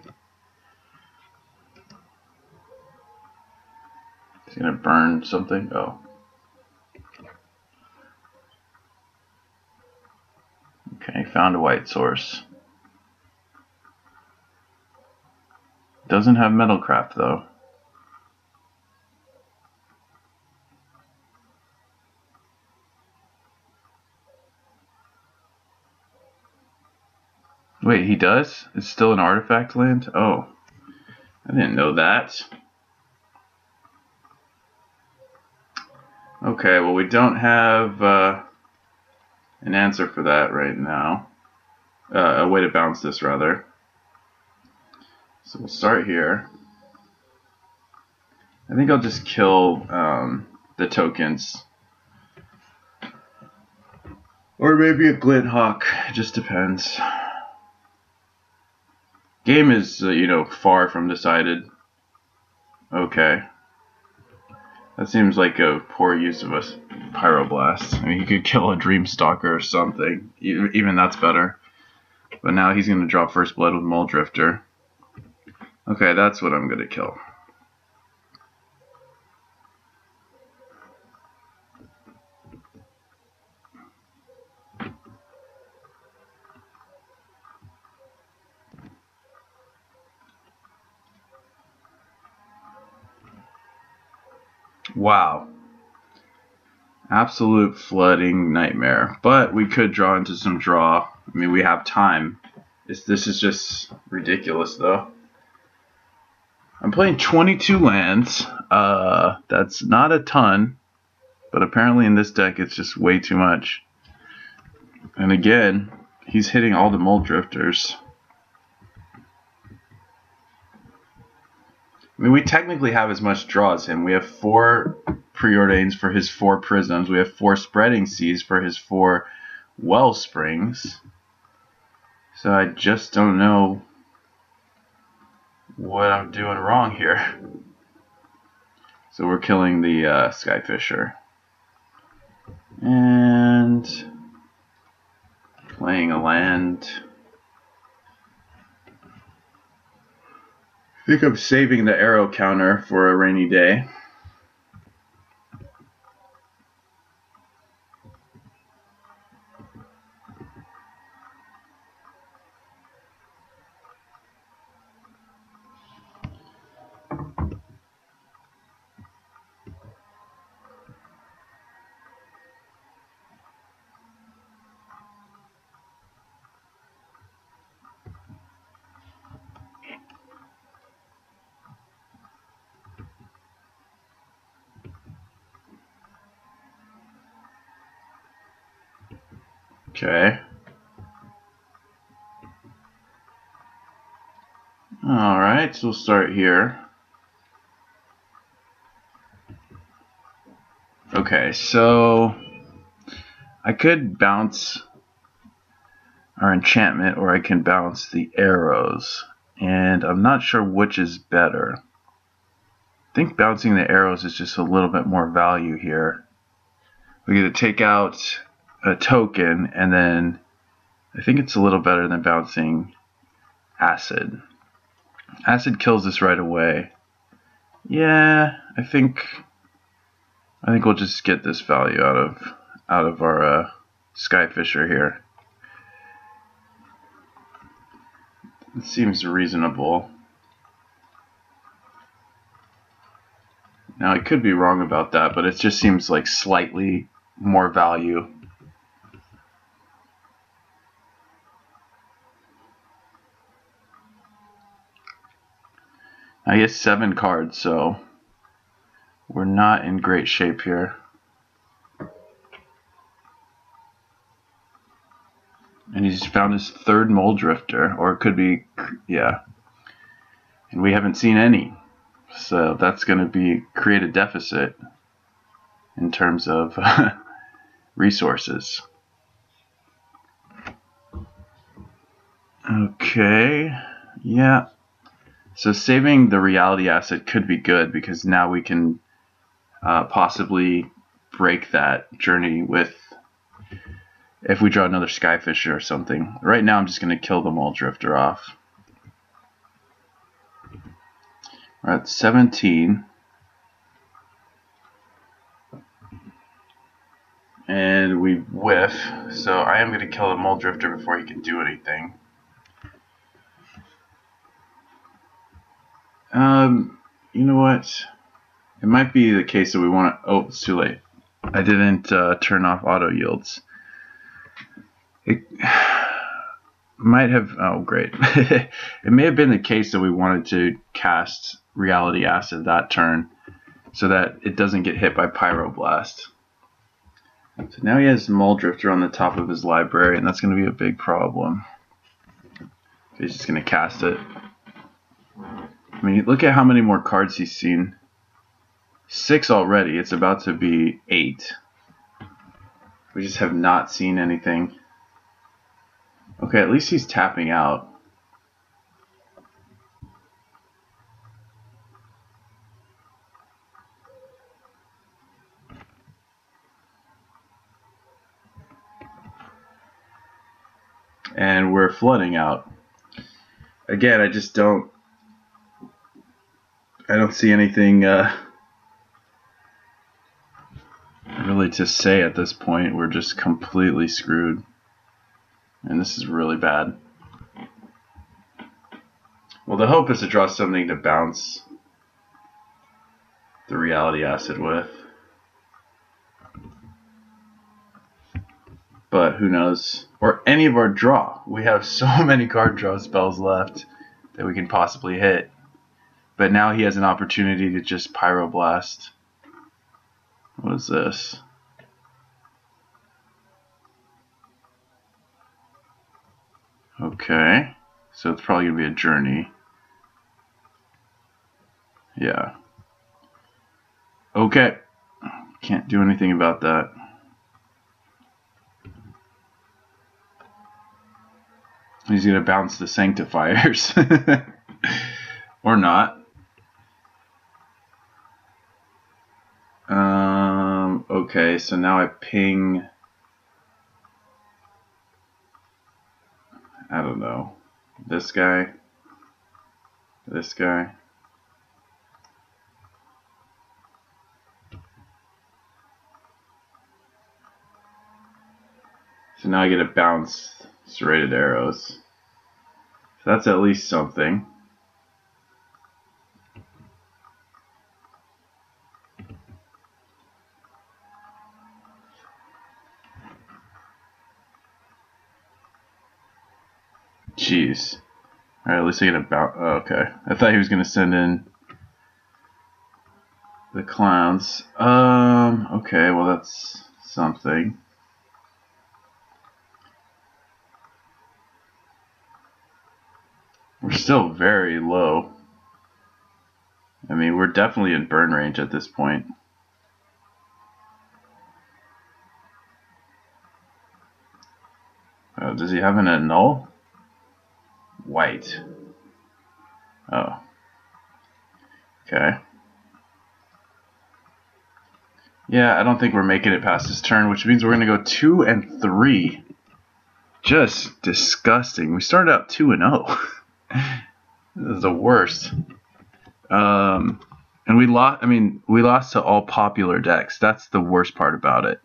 He's going to burn something. Oh. Okay, found a white source. Doesn't have Metalcraft though. Wait, he does? It's still an artifact land? Oh, I didn't know that. Okay, well we don't have an answer for that right now. A way to bounce this, rather. So we'll start here. I think I'll just kill the tokens. Or maybe a Glint Hawk, it just depends. Game is, far from decided. Okay. That seems like a poor use of a Pyroblast. I mean, he could kill a Dreamstalker or something. Even that's better. But now he's going to draw First Blood with Mull Drifter. Okay, that's what I'm going to kill. Wow. Absolute flooding nightmare. But we could draw into some draw. I mean, we have time. This is just ridiculous, though. I'm playing 22 lands. That's not a ton. But apparently in this deck, it's just way too much. And again, he's hitting all the Mull Drifters. I mean, we technically have as much draw as him. We have 4 Preordains for his 4 Prisms. We have 4 Spreading Seas for his 4 Wellsprings. So I just don't know what I'm doing wrong here. So we're killing the Skyfisher. And Playing a land. I think I'm saving the arrow counter for a rainy day. Okay. Alright, so we'll start here. Okay, so I could bounce our enchantment or I can bounce the arrows. And I'm not sure which is better. I think bouncing the arrows is just a little bit more value here. We get to take out a token, and then I think it's a little better than bouncing acid. Acid kills us right away. Yeah, I think we'll just get this value out of our Skyfisher here. It seems reasonable. Now I could be wrong about that, but it just seems like slightly more value. I get 7 cards, so we're not in great shape here. And he's found his 3rd Mole Drifter, or it could be, yeah. And we haven't seen any. So that's going to create a deficit in terms of resources. Okay, yeah. So saving the reality asset could be good because now we can possibly break that journey with if we draw another Skyfisher or something. Right now I'm just going to kill the Mole Drifter off. We're at 17. And we whiff, so I am going to kill the Mole Drifter before he can do anything. You know what? It might be the case that we want to... Oh, it's too late. I didn't turn off auto yields. It might have... Oh, great. It may have been the case that we wanted to cast Reality Acid that turn so that it doesn't get hit by Pyroblast. So now he has Mole Drifter on the top of his library, and that's going to be a big problem. He's just going to cast it. I mean, look at how many more cards he's seen. 6 already. It's about to be 8. We just have not seen anything. Okay, at least he's tapping out. And we're flooding out. Again, I just don't see anything really to say at this point. We're just completely screwed. And this is really bad. Well, the hope is to draw something to bounce the Reality Acid with. But who knows? Or any of our draw. We have so many card draw spells left that we can possibly hit. But now he has an opportunity to just Pyroblast. What is this? Okay. So it's probably going to be a journey. Yeah. Okay. Can't do anything about that. He's going to bounce the Sanctifiers. Or not. Okay, so now I ping I don't know. This guy. This guy. So now I get to bounce serrated arrows. So that's at least something. Jeez. Alright, at least I get a bounce. Oh, okay. I thought he was going to send in the clowns. Okay, well that's something. We're still very low. I mean, we're definitely in burn range at this point. Does he have an annul? White. Oh. Okay. Yeah, I don't think we're making it past this turn, which means we're going to go 2 and 3. Just disgusting. We started out 2 and 0. This is the worst. And we lost. I mean, we lost to all popular decks. That's the worst part about it.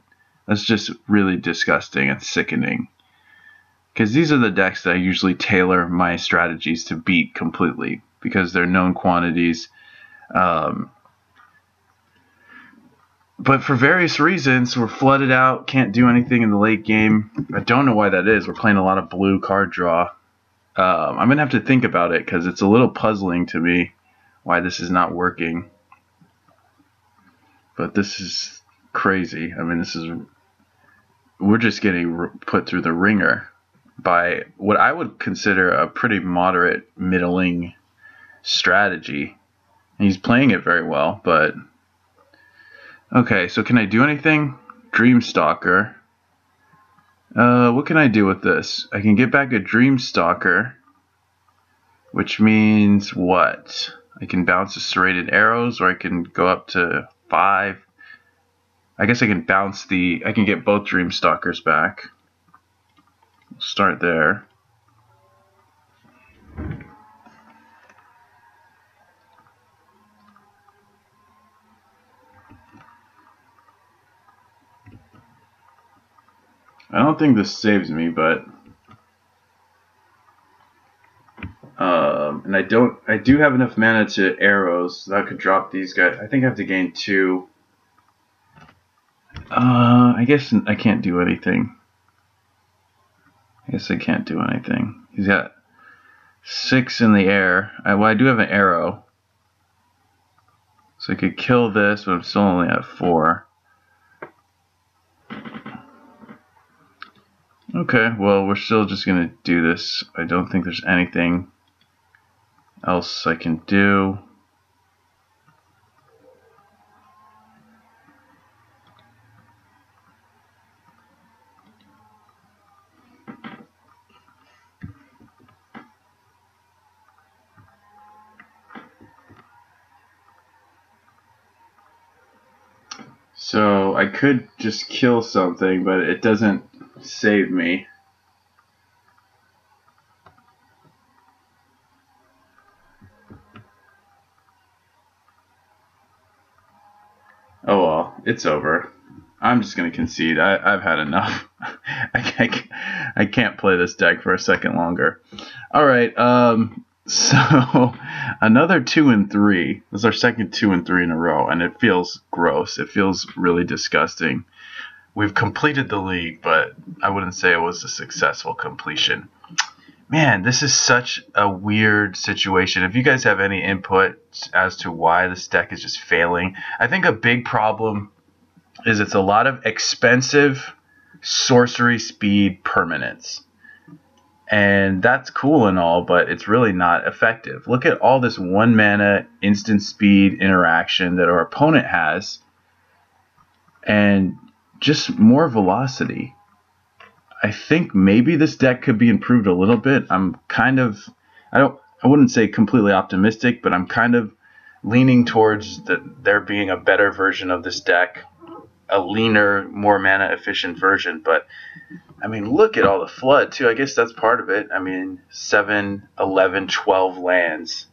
That's just really disgusting and sickening. Because these are the decks that I usually tailor my strategies to beat completely, because they're known quantities. But for various reasons, we're flooded out, can't do anything in the late game. I don't know why that is. We're playing a lot of blue card draw. I'm going to have to think about it, because it's a little puzzling to me why this is not working. But this is crazy. I mean, we're just getting put through the ringer by what I would consider a pretty moderate, middling strategy. And he's playing it very well, but... Okay, so can I do anything? Dreamstalker. What can I do with this? I can get back a Dreamstalker, which means what? I can bounce the serrated arrows, or I can go up to 5. I guess I can I can get both Dreamstalkers back. We'll start there. I don't think this saves me, but and I do have enough mana to arrows, so I could drop these guys. I think I have to gain 2. I guess I can't do anything. He's got 6 in the air. Well, I do have an arrow, so I could kill this, but I'm still only at 4. Okay, well, we're still just going to do this. I don't think there's anything else I can do. So I could just kill something, but it doesn't save me. Oh well, it's over. I'm just going to concede. I've had enough. I can't play this deck for a second longer. Alright, so another 2 and 3. This is our second 2 and 3 in a row, and it feels gross. It feels really disgusting. We've completed the league, but I wouldn't say it was a successful completion. Man, this is such a weird situation. If you guys have any input as to why this deck is just failing, I think a big problem is it's a lot of expensive sorcery speed permanents. And that's cool and all, but it's really not effective. Look at all this 1 mana instant speed interaction that our opponent has, and just more velocity. I think maybe this deck could be improved a little bit. I'm kind of, I wouldn't say completely optimistic, but I'm kind of leaning towards there being a better version of this deck, a leaner, more mana efficient version. But I mean, look at all the flood, too. I guess that's part of it. I mean, 7, 11, 12 lands.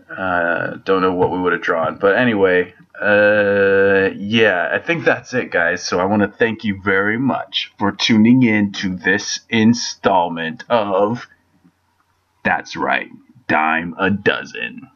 Don't know what we would have drawn. But anyway, yeah, I think that's it, guys. So I want to thank you very much for tuning in to this installment of That's Right, Dime a Dozen.